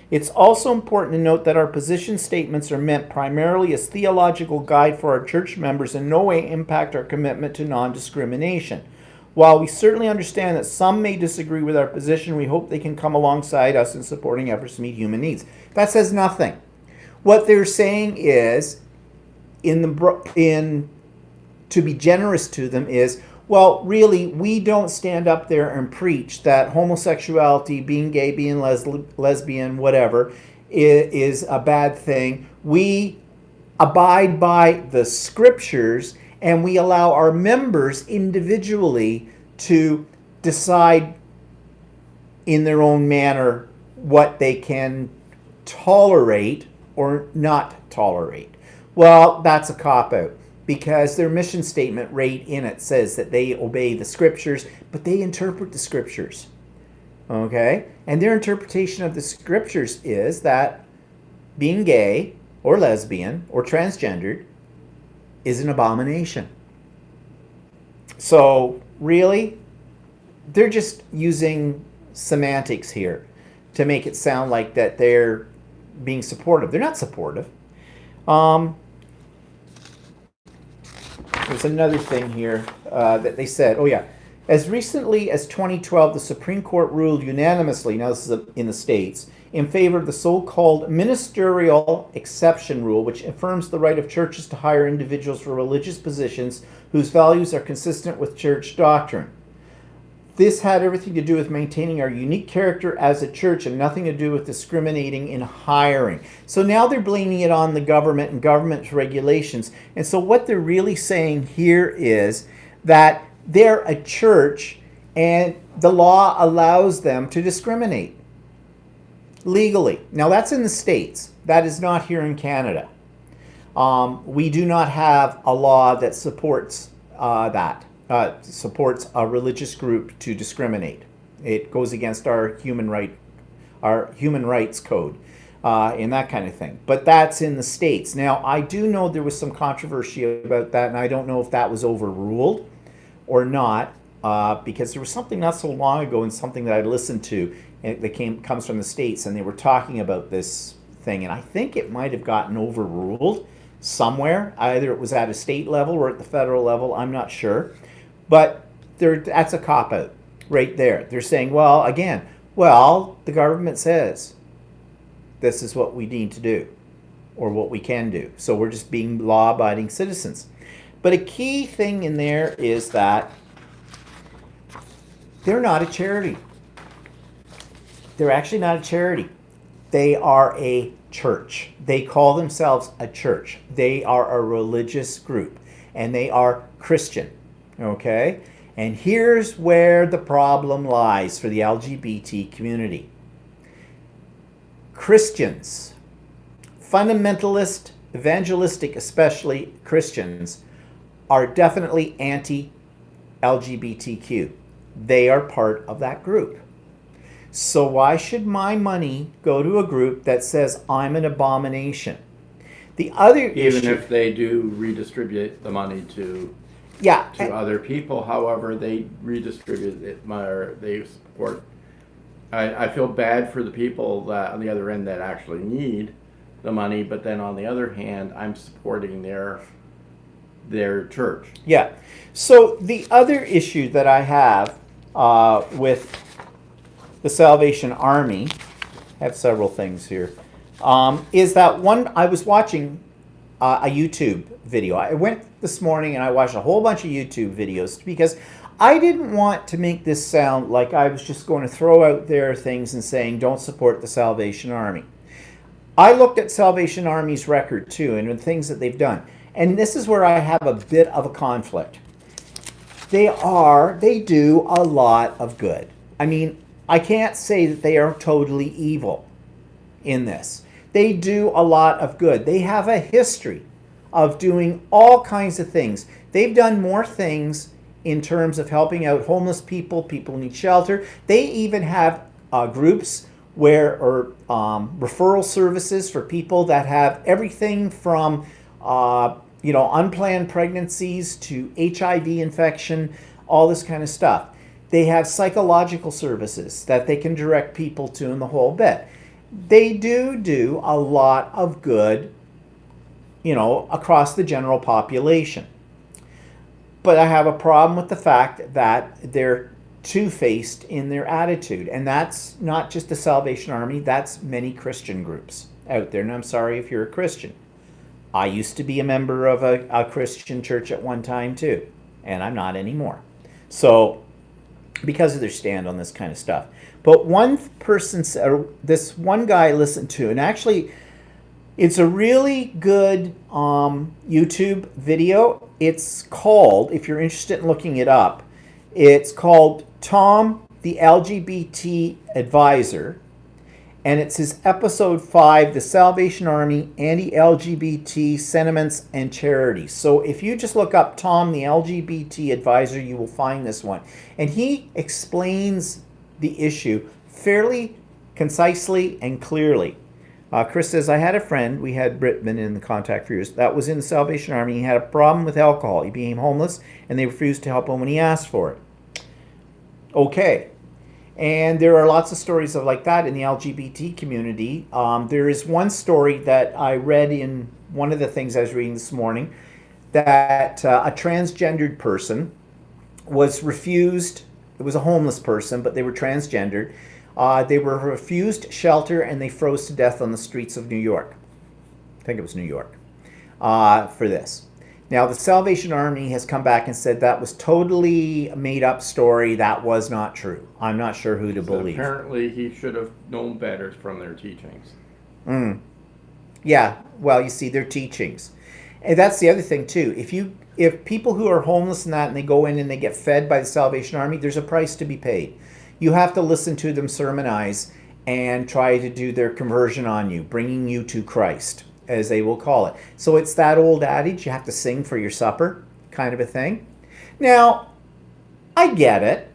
It's also important to note that our position statements are meant primarily as theological guide for our church members and in no way impact our commitment to non-discrimination. While we certainly understand that some may disagree with our position, we hope they can come alongside us in supporting efforts to meet human needs. That says nothing. What they're saying is, to be generous to them is, well, really, we don't stand up there and preach that homosexuality, being gay, being lesbian, whatever, is a bad thing. We abide by the scriptures, and we allow our members individually to decide in their own manner what they can tolerate or not tolerate. Well, that's a cop-out, because their mission statement right in it says that they obey the scriptures, but they interpret the scriptures. Okay? And their interpretation of the scriptures is that being gay or lesbian or transgendered is an abomination. So, really, they're just using semantics here to make it sound like that they're being supportive. They're not supportive. There's another thing here that they said. Oh yeah, as recently as 2012, the Supreme Court ruled unanimously. Now this is in the States, in favor of the so-called ministerial exception rule, which affirms the right of churches to hire individuals for religious positions whose values are consistent with church doctrine. This had everything to do with maintaining our unique character as a church and nothing to do with discriminating in hiring. So now they're blaming it on the government and government's regulations. And so what they're really saying here is that they're a church and the law allows them to discriminate legally. Now that's in the States. That is not here in Canada. We do not have a law that supports supports a religious group to discriminate. It goes against our human rights code, and that kind of thing. But that's in the States. Now, I do know there was some controversy about that, and I don't know if that was overruled or not, because there was something not so long ago and something that I listened to that comes from the States, and they were talking about this thing, and I think it might have gotten overruled somewhere. Either it was at a state level or at the federal level, I'm not sure. But that's a cop-out right there. They're saying, well, again, the government says this is what we need to do or what we can do. So we're just being law-abiding citizens. But a key thing in there is that they're not a charity. They're actually not a charity. They are a church. They call themselves a church. They are a religious group, and they are Christian. Okay? And here's where the problem lies for the LGBT community. Christians, fundamentalist, evangelistic, especially Christians, are definitely anti-LGBTQ. They are part of that group. So why should my money go to a group that says I'm an abomination? The other Even issue, if they do redistribute the money to yeah, other people, however, they redistribute it, or they support. I feel bad for the people that on the other end that actually need the money, but then on the other hand, I'm supporting their church. yeah. So the other issue that I have with the Salvation Army, I have several things here, is that one, I was watching a YouTube video. I went this morning and I watched a whole bunch of YouTube videos because I didn't want to make this sound like I was just going to throw out there things and saying don't support the Salvation Army. I looked at Salvation Army's record too and the things that they've done. And this is where I have a bit of a conflict. They do a lot of good. I mean, I can't say that they are totally evil in this. They do a lot of good. They have a history of doing all kinds of things. They've done more things in terms of helping out homeless people, people who need shelter. They even have groups or referral services for people that have everything from unplanned pregnancies to HIV infection, all this kind of stuff. They have psychological services that they can direct people to in the whole bit. They do a lot of good, across the general population. But I have a problem with the fact that they're two-faced in their attitude. And that's not just the Salvation Army, that's many Christian groups out there. And I'm sorry if you're a Christian. I used to be a member of a Christian church at one time too, and I'm not anymore. So, because of their stand on this kind of stuff. But one person said, this one guy I listened to, and actually it's a really good YouTube video. It's called, if you're interested in looking it up, it's called Tom the LGBT Advisor. And it's his episode 5, The Salvation Army, Anti-LGBT Sentiments and Charities. So if you just look up Tom the LGBT Advisor, you will find this one. And he explains the issue fairly concisely and clearly. Chris says, I had a friend, we had Britman in the contact for years, that was in the Salvation Army. He had a problem with alcohol. He became homeless, and they refused to help him when he asked for it. Okay. And there are lots of stories of like that in the LGBT community. There is one story that I read in one of the things I was reading this morning, that a transgendered person was refused. It was a homeless person, but they were transgendered. They were refused shelter and they froze to death on the streets of New York. I think it was New York, for this. Now, the Salvation Army has come back and said that was totally made up story. That was not true. I'm not sure who to So believe. apparently he should have known better from their teachings. Yeah, well, you see, their teachings. And that's the other thing, too. If people who are homeless and that, and they go in and they get fed by the Salvation Army, there's a price to be paid. You have to listen to them sermonize and try to do their conversion on you, bringing you to Christ, as they will call it. So it's that old adage, you have to sing for your supper, kind of a thing. Now, I get it.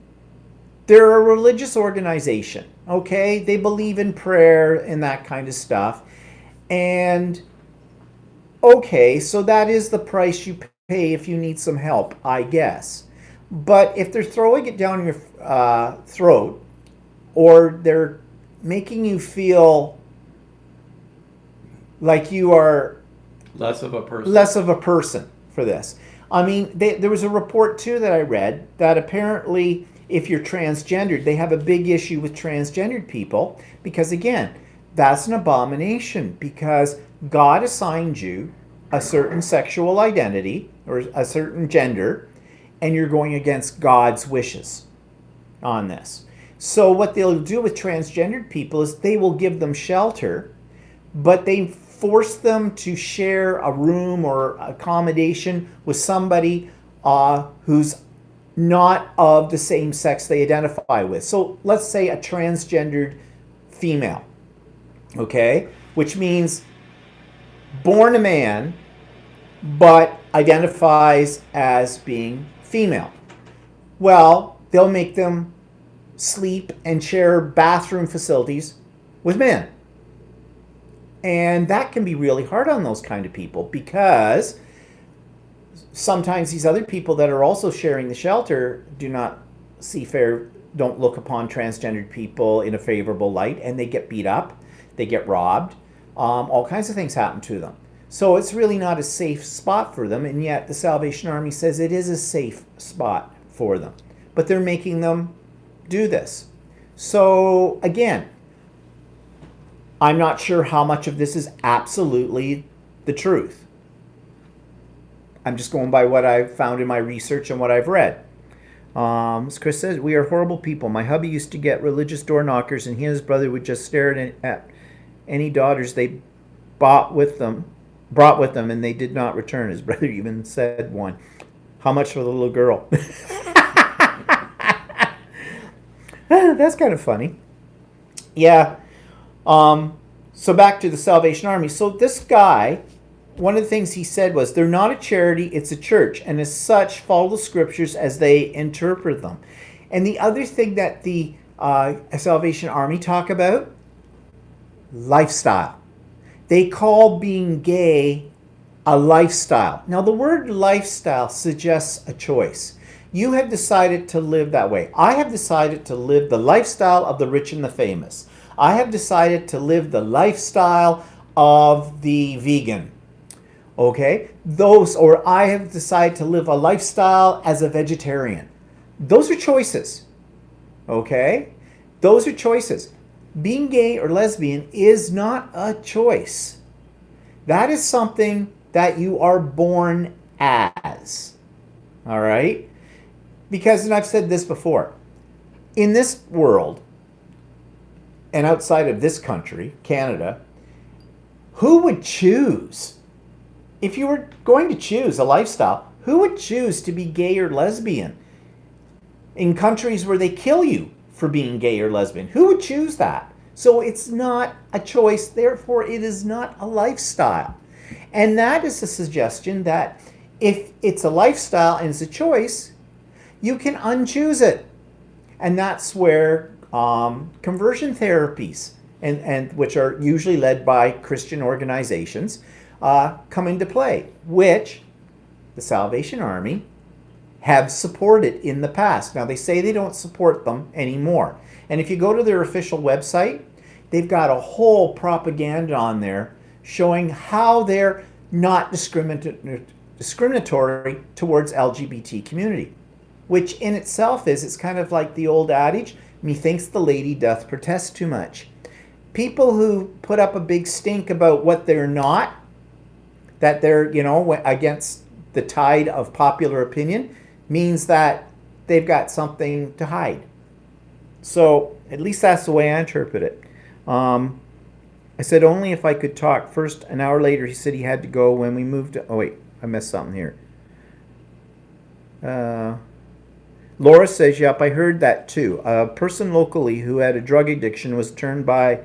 They're a religious organization, okay? They believe in prayer and that kind of stuff. And, okay, so that is the price you pay if you need some help, I guess. But if they're throwing it down your throat, or they're making you feel like you are Less of a person. for this. I mean, there was a report too that I read that apparently if you're transgendered, they have a big issue with transgendered people because, again, that's an abomination because God assigned you a certain sexual identity or a certain gender, and you're going against God's wishes on this. So what they'll do with transgendered people is they will give them shelter, but they force them to share a room or accommodation with somebody who's not of the same sex they identify with. So let's say a transgendered female, okay? Which means born a man, but identifies as being female. Well, they'll make them sleep and share bathroom facilities with men. And that can be really hard on those kind of people because sometimes these other people that are also sharing the shelter don't look upon transgendered people in a favorable light, and they get beat up, they get robbed, all kinds of things happen to them. So it's really not a safe spot for them, and yet the Salvation Army says it is a safe spot for them. But they're making them do this. So again, I'm not sure how much of this is absolutely the truth. I'm just going by what I've found in my research and what I've read. As Chris says, we are horrible people. My hubby used to get religious door knockers, and he and his brother would just stare at any daughters they brought with them, and they did not return. His brother even said one. How much for the little girl? That's kind of funny. Yeah. So back to the Salvation Army. So this guy, one of the things he said was, they're not a charity, it's a church. And as such, follow the scriptures as they interpret them. And the other thing that the Salvation Army talk about, lifestyle. They call being gay a lifestyle. Now, the word lifestyle suggests a choice. You have decided to live that way. I have decided to live the lifestyle of the rich and the famous. I have decided to live the lifestyle of the vegan. Okay? I have decided to live a lifestyle as a vegetarian. Those are choices. Okay? Those are choices. Being gay or lesbian is not a choice. That is something that you are born as. All right? Because, and I've said this before, in this world, and outside of this country, Canada, who would choose, if you were going to choose a lifestyle, who would choose to be gay or lesbian in countries where they kill you for being gay or lesbian? Who would choose that? So it's not a choice, therefore it is not a lifestyle. And that is a suggestion that if it's a lifestyle and it's a choice, you can unchoose it. And that's where conversion therapies, and which are usually led by Christian organizations, come into play, which the Salvation Army have supported in the past. Now, they say they don't support them anymore. And if you go to their official website, they've got a whole propaganda on there showing how they're not discriminatory towards LGBT community, which in itself it's kind of like the old adage, methinks the lady doth protest too much. People who put up a big stink about what they're not, that they're, against the tide of popular opinion, means that they've got something to hide. So at least that's the way I interpret it. I said only if I could talk first. An hour later, he said he had to go when we moved. Oh wait, I missed something here. Laura says, yep, I heard that too. A person locally who had a drug addiction was turned away,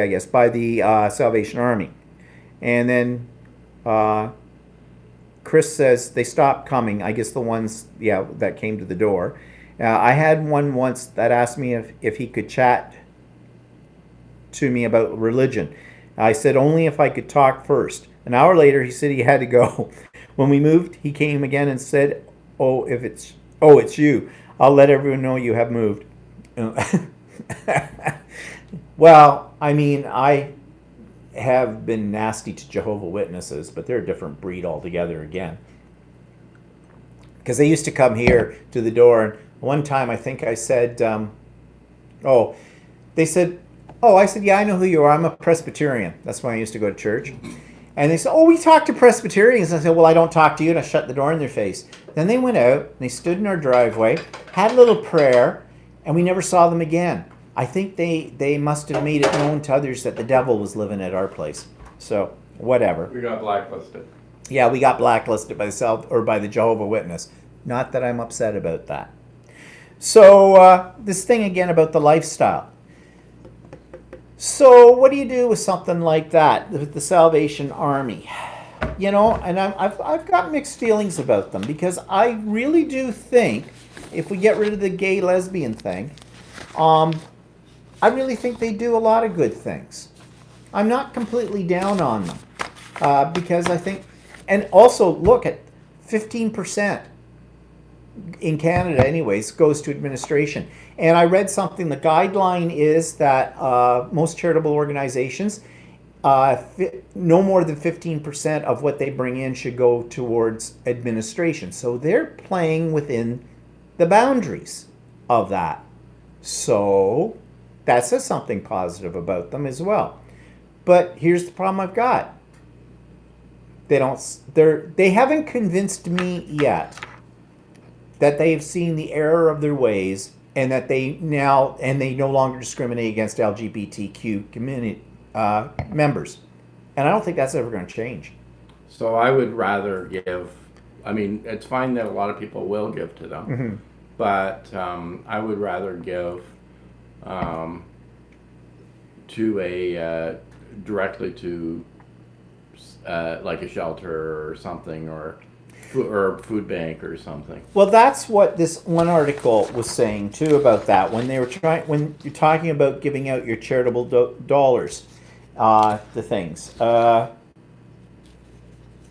I guess, by the Salvation Army. And then Chris says they stopped coming. I guess the ones, that came to the door. I had one once that asked me if he could chat to me about religion. I said only if I could talk first. An hour later, he said he had to go. When we moved, he came again and said, it's you. I'll let everyone know you have moved. Well, I mean, I have been nasty to Jehovah's Witnesses, but they're a different breed altogether again. Because they used to come here to the door, and one time I think I said, they said, I said, yeah, I know who you are. I'm a Presbyterian. That's when I used to go to church. And they said, we talk to Presbyterians. I said, well, I don't talk to you. And I shut the door in their face. Then they went out, and they stood in our driveway, had a little prayer, and we never saw them again. I think they must have made it known to others that the devil was living at our place. So, whatever. We got blacklisted. Yeah, we got blacklisted by the Jehovah's Witness. Not that I'm upset about that. So, this thing again about the lifestyle. So what do you do with something like that, with the Salvation Army? And I've got mixed feelings about them, because I really do think if we get rid of the gay lesbian thing, I really think they do a lot of good things. I'm not completely down on them, because I think, and also look at 15% in Canada anyways goes to administration. And I read something, the guideline is that most charitable organizations, no more than 15% of what they bring in should go towards administration. So they're playing within the boundaries of that. So that says something positive about them as well. But here's the problem I've got. They haven't convinced me yet that they have seen the error of their ways, and that they no longer discriminate against LGBTQ community members. And I don't think that's ever going to change. So I would rather give, it's fine that a lot of people will give to them, Mm-hmm. but I would rather give directly to like a shelter or something, or food bank or something. Well, that's what this one article was saying too about that. When you're talking about giving out your charitable dollars, the things.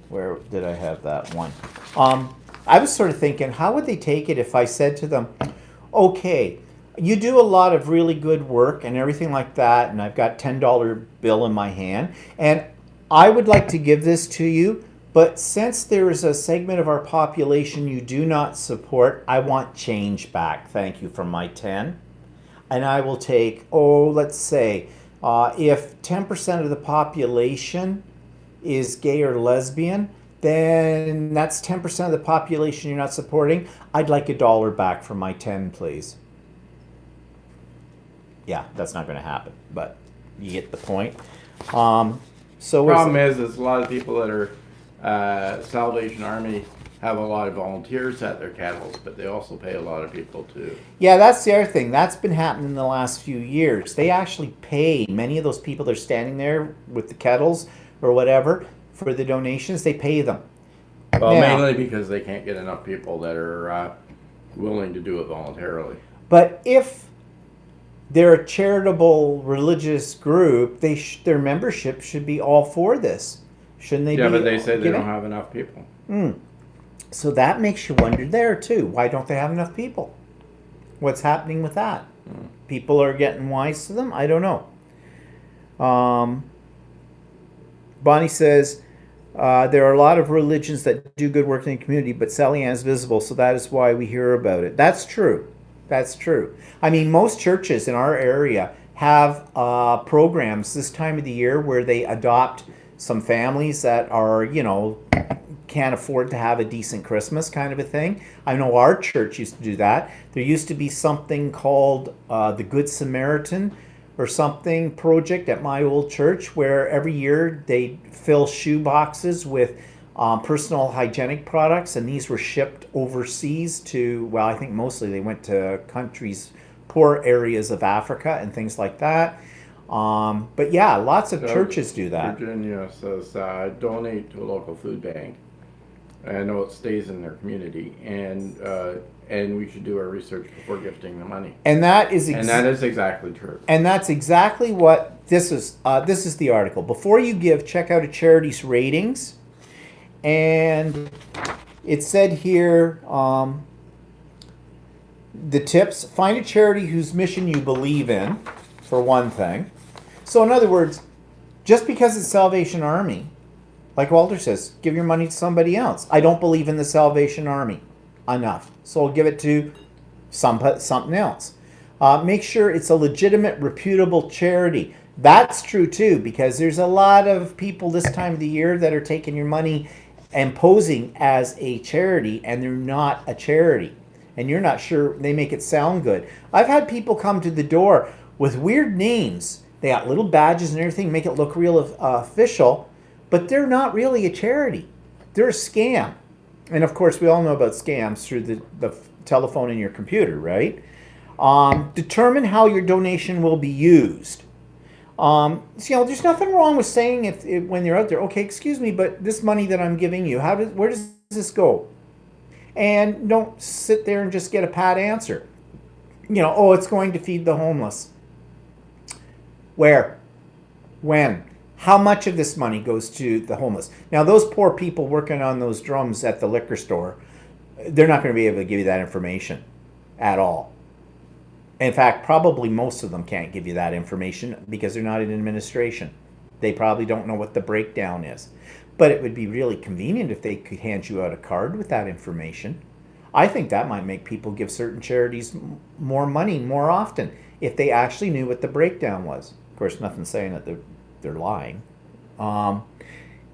Where did I have that one? I was sort of thinking, how would they take it if I said to them, okay, you do a lot of really good work and everything like that, and I've got $10 bill in my hand, and I would like to give this to you, but since there is a segment of our population you do not support, I want change back. Thank you for my 10. And I will take, let's say, if 10% of the population is gay or lesbian, then that's 10% of the population you're not supporting. I'd like $1 back for my 10, please. Yeah, that's not going to happen, but you get the point. So Problem is a lot of people that are Salvation Army have a lot of volunteers at their kettles, but they also pay a lot of people too. Yeah, that's the other thing. That's been happening in the last few years. They actually pay many of those people that are standing there with the kettles or whatever for the donations. They pay them. Well, Now, mainly because they can't get enough people that are willing to do it voluntarily. but if they're a charitable religious group, their membership should be all for this. Shouldn't they be? Yeah, but they say they don't have enough people. So that makes you wonder there too. Why don't they have enough people? What's happening with that? People are getting wise to them? I don't know. Bonnie says, there are a lot of religions that do good work in the community, but Sally Ann's visible, so that is why we hear about it. That's true. That's true. I mean, most churches in our area have programs this time of the year where they adopt some families that are, can't afford to have a decent Christmas kind of a thing. I know our church used to do that. There used to be something called the Good Samaritan or something project at my old church where every year they fill shoe boxes with personal hygienic products, and these were shipped overseas to, well, I think mostly they went to countries, poor areas of Africa and things like that. But yeah, lots of churches do that. Virginia says donate to a local food bank. I know it stays in their community, and we should do our research before gifting the money. And that is exactly true. And that's exactly what this is. This is the article. Before you give, check out a charity's ratings. And it said here, the tips: find a charity whose mission you believe in, for one thing. So in other words, just because it's Salvation Army, like Walter says, give your money to somebody else. I don't believe in the Salvation Army enough, so I'll give it to something else. Make sure it's a legitimate, reputable charity. That's true too, because there's a lot of people this time of the year that are taking your money and posing as a charity, and they're not a charity. And you're not sure, they make it sound good. I've had people come to the door with weird names. They got little badges and everything, make it look real official, but they're not really a charity. They're a scam. And of course, we all know about scams through the telephone and your computer, right? Determine how your donation will be used. So, there's nothing wrong with saying if when you're out there, okay, excuse me, but this money that I'm giving you, where does this go? And don't sit there and just get a pat answer. Oh, it's going to feed the homeless. Where? When? How much of this money goes to the homeless? Now, those poor people working on those drums at the liquor store, they're not going to be able to give you that information at all. In fact, probably most of them can't give you that information because they're not in administration. They probably don't know what the breakdown is. But it would be really convenient if they could hand you out a card with that information. I think that might make people give certain charities more money more often if they actually knew what the breakdown was. Of course, nothing's saying that they're lying.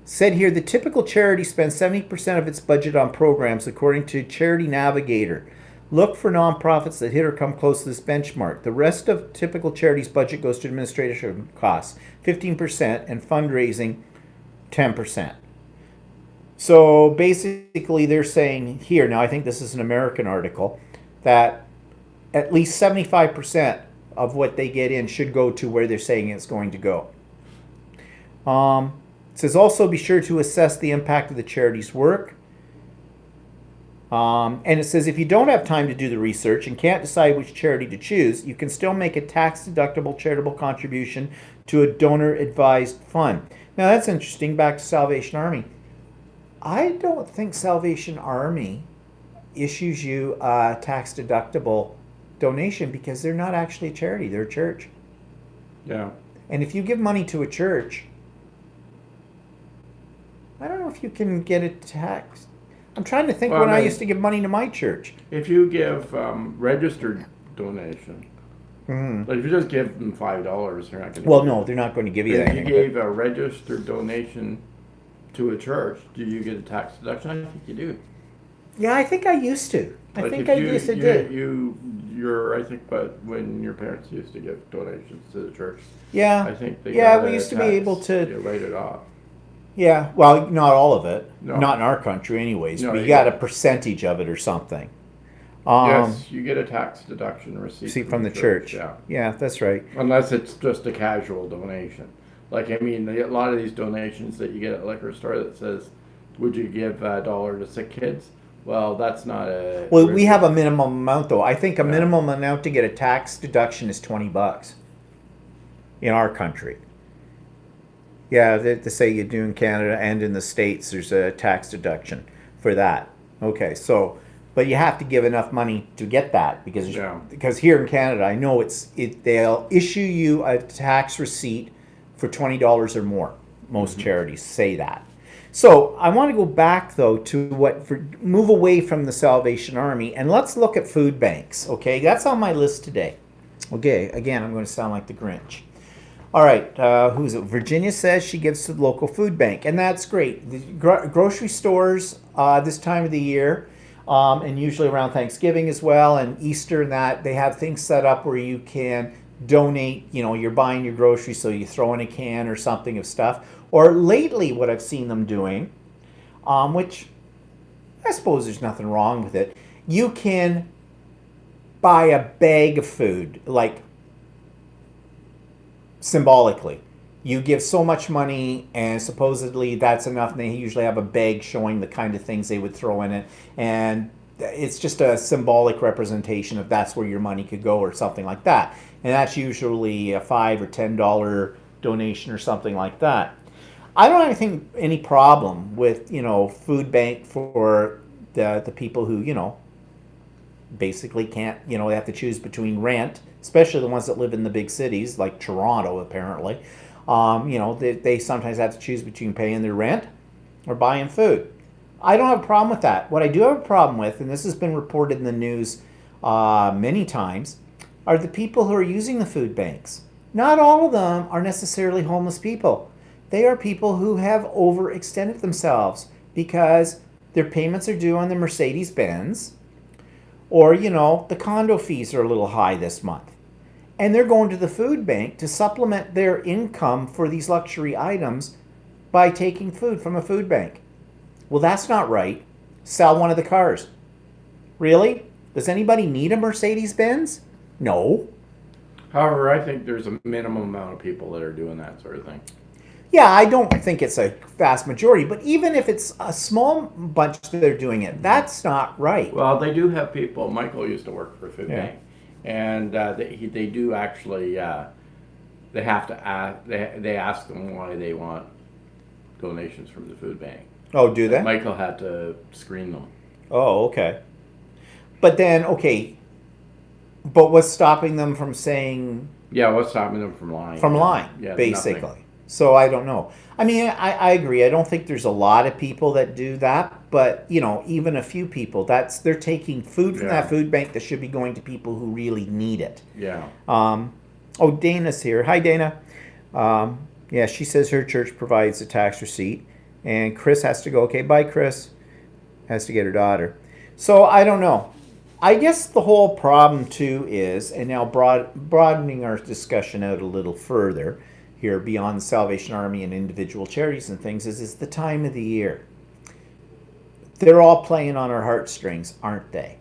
Said here, the typical charity spends 70% of its budget on programs, according to Charity Navigator. Look for nonprofits that hit or come close to this benchmark. The rest of typical charities' budget goes to administration costs, 15%, and fundraising, 10%. So basically they're saying here, now I think this is an American article, that at least 75% of what they get in should go to where they're saying it's going to go. It says also be sure to assess the impact of the charity's work. And it says if you don't have time to do the research and can't decide which charity to choose, you can still make a tax-deductible charitable contribution to a donor-advised fund. Now that's interesting, back to Salvation Army. I don't think Salvation Army issues you a tax-deductible donation because they're not actually a charity, they're a church. Yeah. And if you give money to a church, I don't know if you can get it taxed. I'm trying to think when I used to give money to my church. If you give registered donation, like if you just give them $5, they're not going to. Well, no, they're not going to give you that. If you gave a registered donation to a church, do you get a tax deduction? I think you do. Yeah, I think I used to. I think I used to do. I think, but when your parents used to give donations to the church, yeah, I think they we used to be able to write it off. Yeah, well, not all of it. No. Not in our country, anyways. No, We got a percentage of it or something. Yes, you get a tax deduction receipt See, from the church. Yeah, that's right. unless it's just a casual donation. Like, I mean, a lot of these donations that you get at a liquor store that says, would you give $1 to sick kids? Well, that's not a... Well, we have a minimum amount, though. I think a minimum amount to get a tax deduction is $20 in our country. Yeah, they say you do in Canada and in the States, there's a tax deduction for that. Okay, so, but you have to give enough money to get that because Yeah. because here in Canada, I know they'll issue you a tax receipt for $20 or more. Most charities say that. So I want to go back though to move away from the Salvation Army and let's look at food banks. Okay, that's on my list today. Okay, again, I'm going to sound like the Grinch. All right, who's it? Virginia says she gives to the local food bank, and that's great. The grocery stores this time of the year, and usually around Thanksgiving as well, and Easter and that, they have things set up where you can donate. You know, you're buying your groceries, so you throw in a can or something of stuff. Or lately, what I've seen them doing, which I suppose there's nothing wrong with it, you can buy a bag of food, like symbolically. You give so much money and supposedly that's enough, and they usually have a bag showing the kind of things they would throw in it, and it's just a symbolic representation of that's where your money could go or something like that. And that's usually a $5 or $10 donation or something like that. I don't have any problem with, food bank for the people who, basically can't, they have to choose between rent, especially the ones that live in the big cities like Toronto, apparently. They sometimes have to choose between paying their rent or buying food. I don't have a problem with that. What I do have a problem with, and this has been reported in the news many times, are the people who are using the food banks. Not all of them are necessarily homeless people. They are people who have overextended themselves because their payments are due on the Mercedes-Benz, or, the condo fees are a little high this month. And they're going to the food bank to supplement their income for these luxury items by taking food from a food bank. Well, that's not right. Sell one of the cars. Really? Does anybody need a Mercedes-Benz? No. However, I think there's a minimum amount of people that are doing that sort of thing. Yeah, I don't think it's a vast majority, but even if it's a small bunch that are doing it, that's not right. Well, they do have people. Michael used to work for a food Yeah. bank, and they do actually. They have to ask. They ask them why they want donations from the food bank. Oh, do they? Michael had to screen them. Oh, okay. But then, okay, but what's stopping them from saying Yeah, what's stopping them from lying? Yeah, basically? nothing. So I don't know. I mean, I agree. I don't think there's a lot of people that do that, but even a few people, they're taking food from that food bank that should be going to people who really need it. Yeah. Oh, Dana's here. Hi, Dana. Yeah, she says her church provides a tax receipt, and Chris has to go. Okay, bye, Chris. Has to get her daughter. So I don't know. I guess the whole problem too is, and now broadening our discussion out a little further here beyond the Salvation Army and individual charities and things, is the time of the year. They're all playing on our heartstrings, aren't they?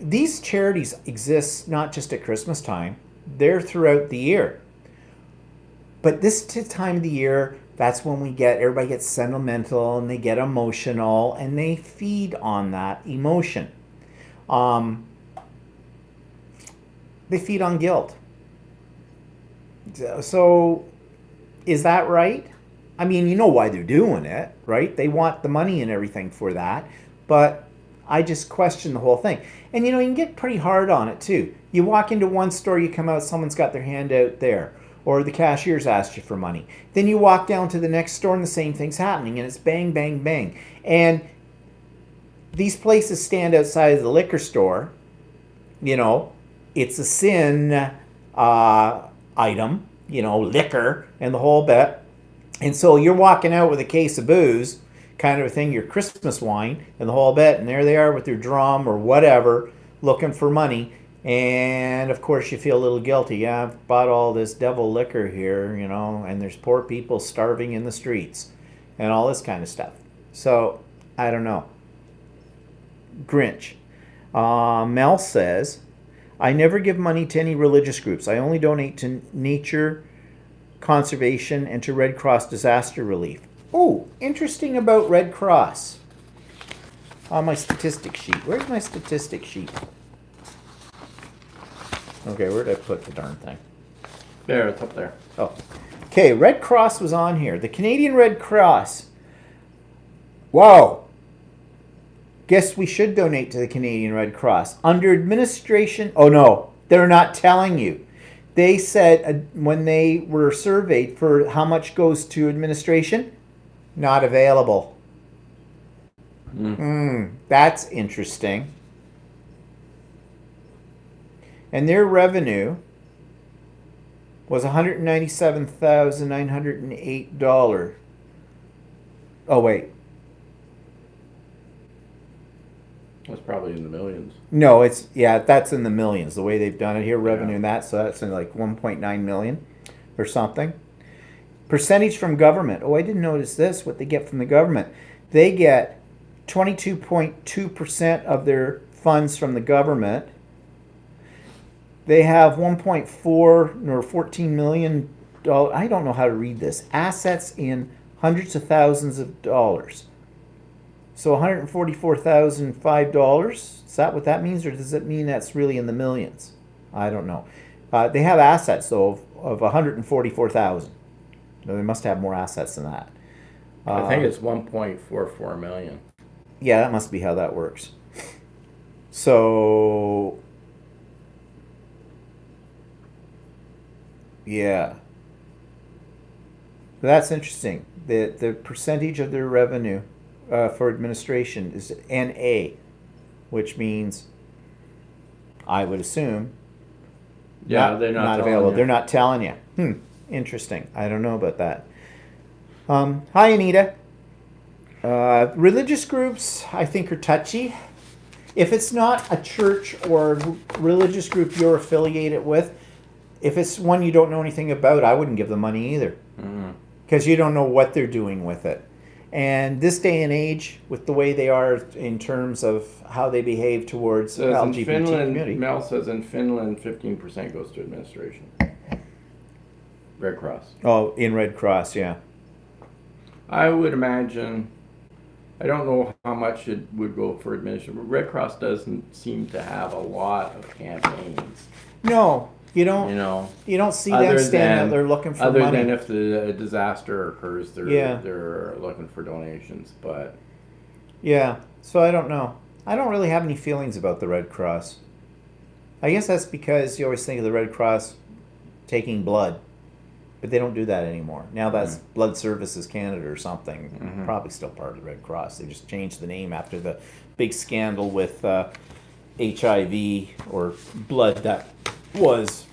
These charities exist not just at Christmas time, they're throughout the year. But this time of the year, that's when everybody gets sentimental and they get emotional and they feed on that emotion. They feed on guilt. So, is that right? I mean, you know why they're doing it, right? They want the money and everything for that. But I just question the whole thing. And you can get pretty hard on it too. You walk into one store, you come out, someone's got their hand out there. Or the cashier's asked you for money. Then you walk down to the next store and the same thing's happening. And it's bang, bang, bang. And these places stand outside of the liquor store. It's a sin item, liquor and the whole bit. And so you're walking out with a case of booze, kind of a thing, your Christmas wine and the whole bit. And there they are with their drum or whatever, looking for money. And of course you feel a little guilty. Yeah, I've bought all this devil liquor here, and there's poor people starving in the streets and all this kind of stuff. So, I don't know. Grinch. Mel says, I never give money to any religious groups. I only donate to nature conservation and to Red Cross disaster relief. Oh, interesting about Red Cross. On my statistic sheet. Where's my statistic sheet? Okay, where did I put the darn thing? There, it's up there. Oh. Okay, Red Cross was on here. The Canadian Red Cross. Whoa. Guess we should donate to the Canadian Red Cross. Under administration, oh no, they're not telling you. They said when they were surveyed for how much goes to administration, not available. That's interesting. And their revenue was $197,908. Oh, wait. That's probably in the millions. No, that's in the millions, the way they've done it here, revenue and that, so that's in like 1.9 million or something. Percentage from government. Oh, I didn't notice this, what they get from the government. They get 22.2% of their funds from the government. They have 1.4 or 14 million dollars. I don't know how to read this. Assets in hundreds of thousands of dollars. So $144,005. Is that what that means, or does it mean that's really in the millions? I don't know. They have assets though of 144,000. No, they must have more assets than that. I think it's 1.44 million. Yeah, that must be how that works. So, yeah. That's interesting. The percentage of their revenue for administration is NA, which means, I would assume, Yeah, they're not telling available. you. They're not telling you. Interesting. I don't know about that. Hi, Anita. Religious groups, I think, are touchy. If it's not a church or religious group you're affiliated with, if it's one you don't know anything about, I wouldn't give them money either. Because you don't know what they're doing with it. And this day and age, with the way they are in terms of how they behave towards Says in LGBT Finland, community. Mel says in Finland, 15% goes to administration. Red Cross. Oh, in Red Cross, yeah. I would imagine, I don't know how much it would go for administration, but Red Cross doesn't seem to have a lot of campaigns. No, you don't. You know, You don't see other them standing than- out there looking for other money. than if the disaster occurs, Yeah. they're looking for donations. But Yeah, so I don't know. I don't really have any feelings about the Red Cross. I guess that's because you always think of the Red Cross taking blood, but they don't do that anymore. Now that's Blood Services Canada or something. Probably still part of the Red Cross. They just changed the name after the big scandal with HIV or blood that was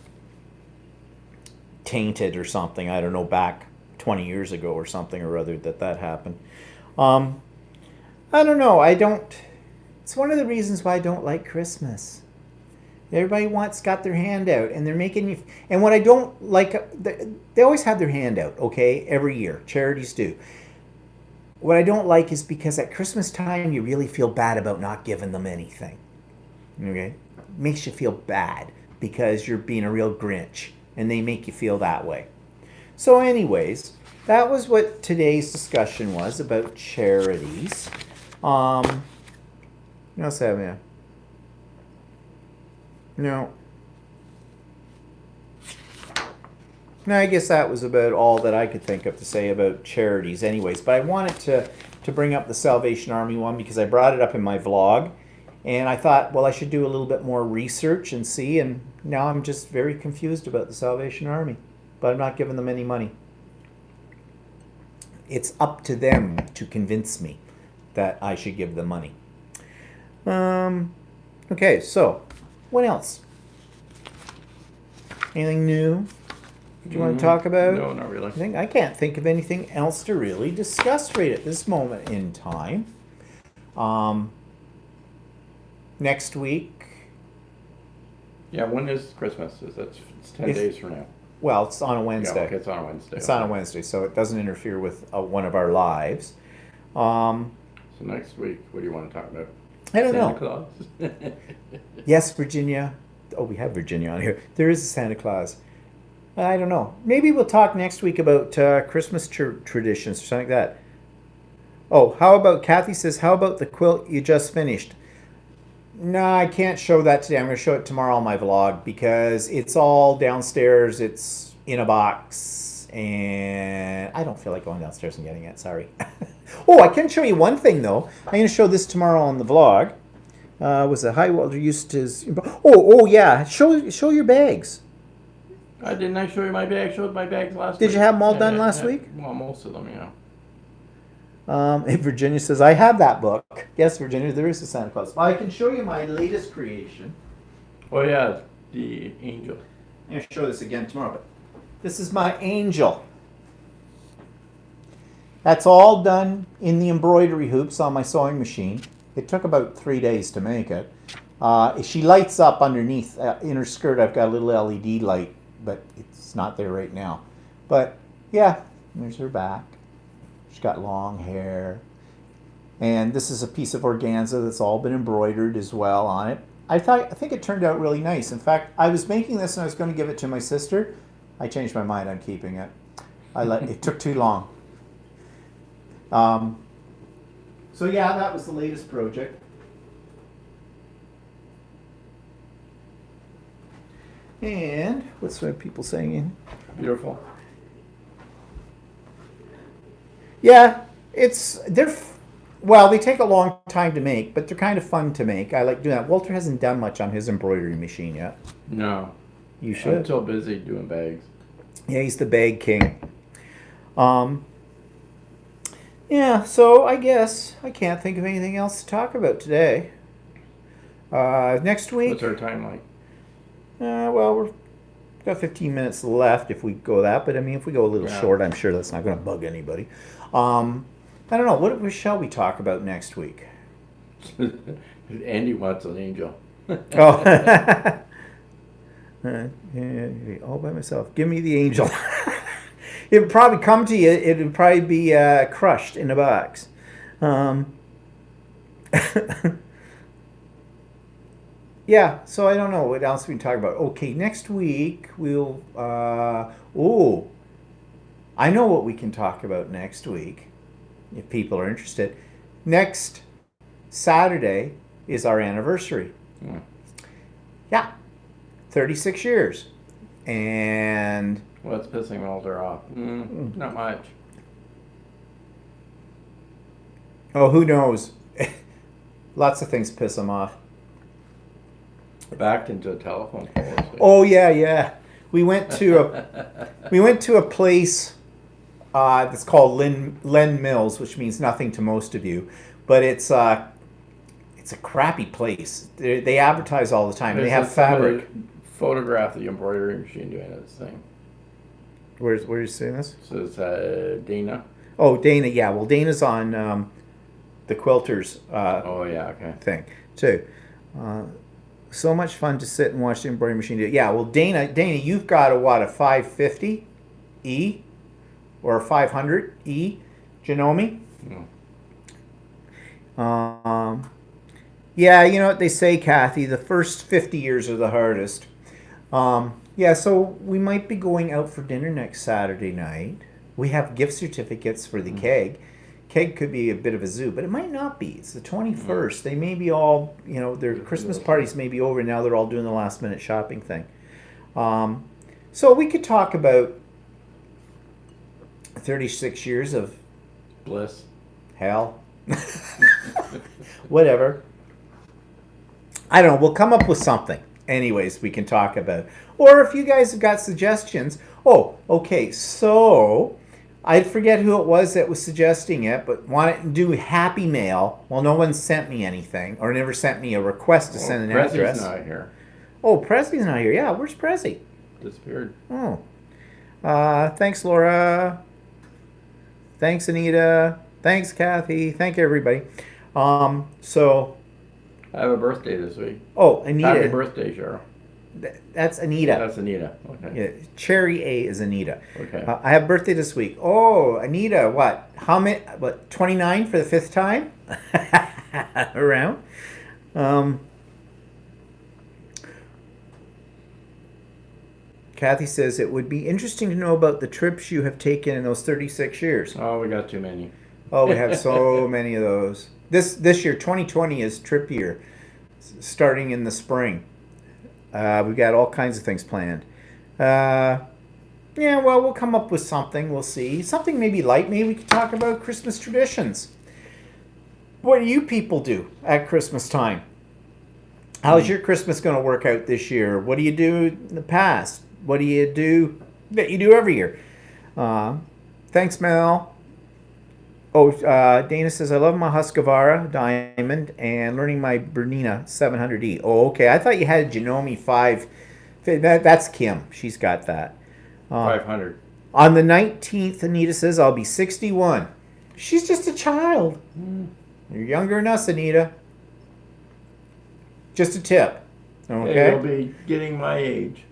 tainted or something. I don't know, back 20 years ago or something or other that happened. I don't know. It's one of the reasons why I don't like Christmas. Everybody got their hand out, and they're making you. And what I don't like, they always have their hand out, okay, every year. Charities do. What I don't like is because at Christmas time, you really feel bad about not giving them anything. Okay? Makes you feel bad because you're being a real Grinch, and they make you feel that way. So, anyways, that was what today's discussion was about charities. What else have we? No. No, I guess that was about all that I could think of to say about charities anyways. But I wanted to bring up the Salvation Army one because I brought it up in my vlog. And I thought, well, I should do a little bit more research and see. And now I'm just very confused about the Salvation Army. But I'm not giving them any money. It's up to them to convince me that I should give them money. Okay, so what else? Anything new? Do you want to talk about? no, not really. I can't think of anything else to really discuss right at this moment in time. Next week. Yeah, when is Christmas? It's 10 It's- days from now. Well, it's on a Wednesday. Yeah, okay, it's on a Wednesday. It's on a Wednesday, so it doesn't interfere with one of our lives. So next week, what do you want to talk about? I don't Santa know. Claus? Yes, Virginia. Oh, we have Virginia on here. There is a Santa Claus. I don't know. Maybe we'll talk next week about Christmas traditions or something like that. Oh, how about, Kathy says, how about the quilt you just finished? No, I can't show that today. I'm going to show it tomorrow on my vlog because it's all downstairs. It's in a box. And I don't feel like going downstairs and getting it. Sorry. Oh, I can show you one thing though. I'm going to show this tomorrow on the vlog. Was a high Walter used his. Oh yeah. Show your bags. Didn't I show you my bag? I showed my bags last week. Did you have them all done last week? Well, most of them, yeah. Virginia says, I have that book. Yes, Virginia, there is a Santa Claus. I can show you my latest creation. Oh, yeah, the angel. I'm going to show this again tomorrow, but this is my angel. That's all done in the embroidery hoops on my sewing machine. It took about 3 days to make it. She lights up underneath. In her skirt, I've got a little LED light, but it's not there right now. But, yeah, there's her back. She's got long hair. And this is a piece of organza that's all been embroidered as well on it. I think it turned out really nice. In fact, I was making this and I was going to give it to my sister. I changed my mind on keeping it. It took too long. So yeah, that was the latest project. And what's what people saying? Beautiful. Yeah, they take a long time to make, but they're kind of fun to make. I like doing that. Walter hasn't done much on his embroidery machine yet. No. You should. I'm still busy doing bags. Yeah, he's the bag king. Yeah, so I guess I can't think of anything else to talk about today. Next week. What's our time like? Well, we've got 15 minutes left if we go that, but I mean, if we go a little short, I'm sure that's not going to bug anybody. I don't know. What shall we talk about next week? Andy wants an angel. Oh, all by myself. Give me the angel. It would probably come to you. It would probably be crushed in a box. Yeah, so I don't know what else we can talk about. Okay, next week we'll. I know what we can talk about next week, if people are interested. Next Saturday is our anniversary. Yeah, 36 years. And What's pissing Walter off? Not much. oh, who knows? Lots of things piss him off. Backed into a telephone pole. Oh yeah. We went to a place that's called Len Mills, which means nothing to most of you, but it's a crappy place. They advertise all the time. They have fabric. Photograph the embroidery machine doing this thing. Where are you saying this? So it's Dana. Oh, Dana. Yeah. Well, Dana's on the Quilters Oh yeah, okay. thing too. So much fun to sit and watch the embroidery machine do it. Yeah. Well, Dana, you've got a 550 E or a 500 E Janome. Yeah, you know what they say, Kathy. The first 50 years are the hardest. Yeah, so we might be going out for dinner next Saturday night. We have gift certificates for the keg. Keg could be a bit of a zoo, but it might not be. It's the 21st. They may be all, their Christmas parties may be over. Now they're all doing the last minute shopping thing. So we could talk about 36 years of Bliss. hell. Whatever. I don't know. We'll come up with something. Anyways, we can talk about. Or if you guys have got suggestions. Oh, okay. So I forget who it was that was suggesting it, but wanted to do Happy Mail. Well, no one sent me anything or never sent me a request to send an address. Presley's not here. Oh, Presley's not here. Yeah, where's Presley? Disappeared. Oh. Thanks, Laura. Thanks, Anita. Thanks, Kathy. Thank everybody. So. I have a birthday this week. Oh, Anita. Happy birthday, Cheryl. That's Anita. That's Anita. Okay. Yeah, Cherry A is Anita. Okay. I have birthday this week. Oh, Anita, what? How many? What? 29 for the 5th time? Around. Kathy says it would be interesting to know about the trips you have taken in those 36 years. Oh, we got too many. Oh, we have so many of those. This year, 2020 is trip year, starting in the spring. We've got all kinds of things planned. Yeah, Yeah, well, we'll come up with something. We'll see. Something maybe light. Maybe we could talk about Christmas traditions. What do you people do at Christmas time? How's your Christmas going to work out this year? What do you do in the past? What do you do that you do every year? Thanks, Mel. Oh, Dana says, I love my Husqvarna Diamond and learning my Bernina 700E. Oh, okay. I thought you had Janome 5. That's Kim. She's got that. 500. On the 19th, Anita says, I'll be 61. She's just a child. You're younger than us, Anita. Just a tip. Okay? You'll be getting my age.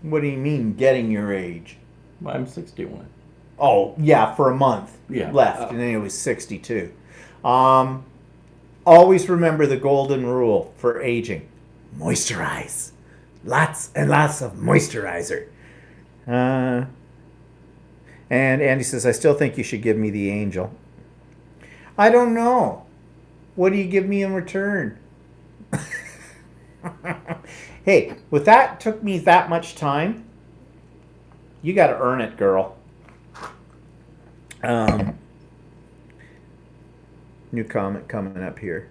What do you mean, getting your age? I'm 61. Oh, yeah, for a month Yeah. left, and then it was 62. Always remember the golden rule for aging. Moisturize. Lots and lots of moisturizer. And Andy says, I still think you should give me the angel. I don't know. What do you give me in return? Hey, with that took me that much time, you got to earn it, girl. New comment coming up here.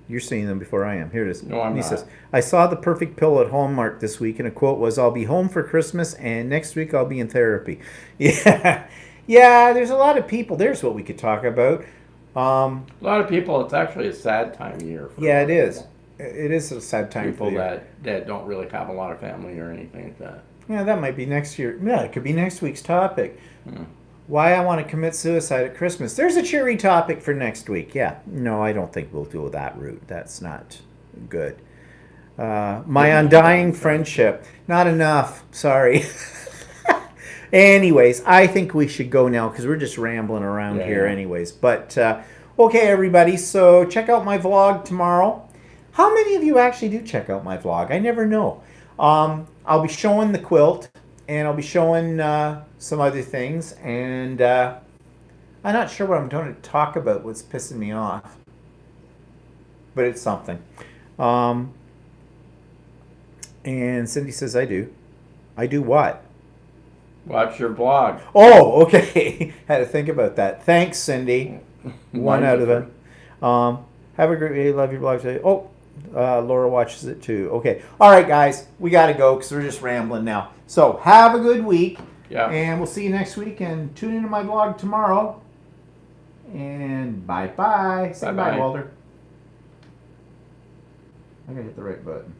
You're seeing them before I am. Here it is. No, I'm He not. says, I saw the perfect pillow at Hallmark this week, and a quote was, I'll be home for Christmas, and next week I'll be in therapy. Yeah. Yeah, there's a lot of people. There's what we could talk about. A lot of people, it's actually a sad time of year. For Yeah, a it lot of is. people. It is a sad time People for you. that don't really have a lot of family or anything like that. Yeah, that might be next year. Yeah, it could be next week's topic. Hmm. Why I want to commit suicide at Christmas. There's a cheery topic for next week. Yeah. No, I don't think we'll go that route. That's not good. My undying friendship. Not enough. Sorry. Anyways, I think we should go now because we're just rambling around Yeah, here yeah. anyways. But, okay, everybody. So check out my vlog tomorrow. How many of you actually do check out my vlog? I never know. I'll be showing the quilt, and I'll be showing some other things, and I'm not sure what I'm going to talk about, what's pissing me off, but it's something. And Cindy says, I do. I do what? Watch your vlog. Oh, okay. Had to think about that. Thanks, Cindy. One out of it. Have a great day. Love your blog today. Oh, Laura watches it too. Okay. All right, guys. We got to go because we're just rambling now. So have a good week. Yeah. And we'll see you next week. And tune into my vlog tomorrow. And bye-bye. Say bye, Bye-bye. Walter. I got to hit the right button.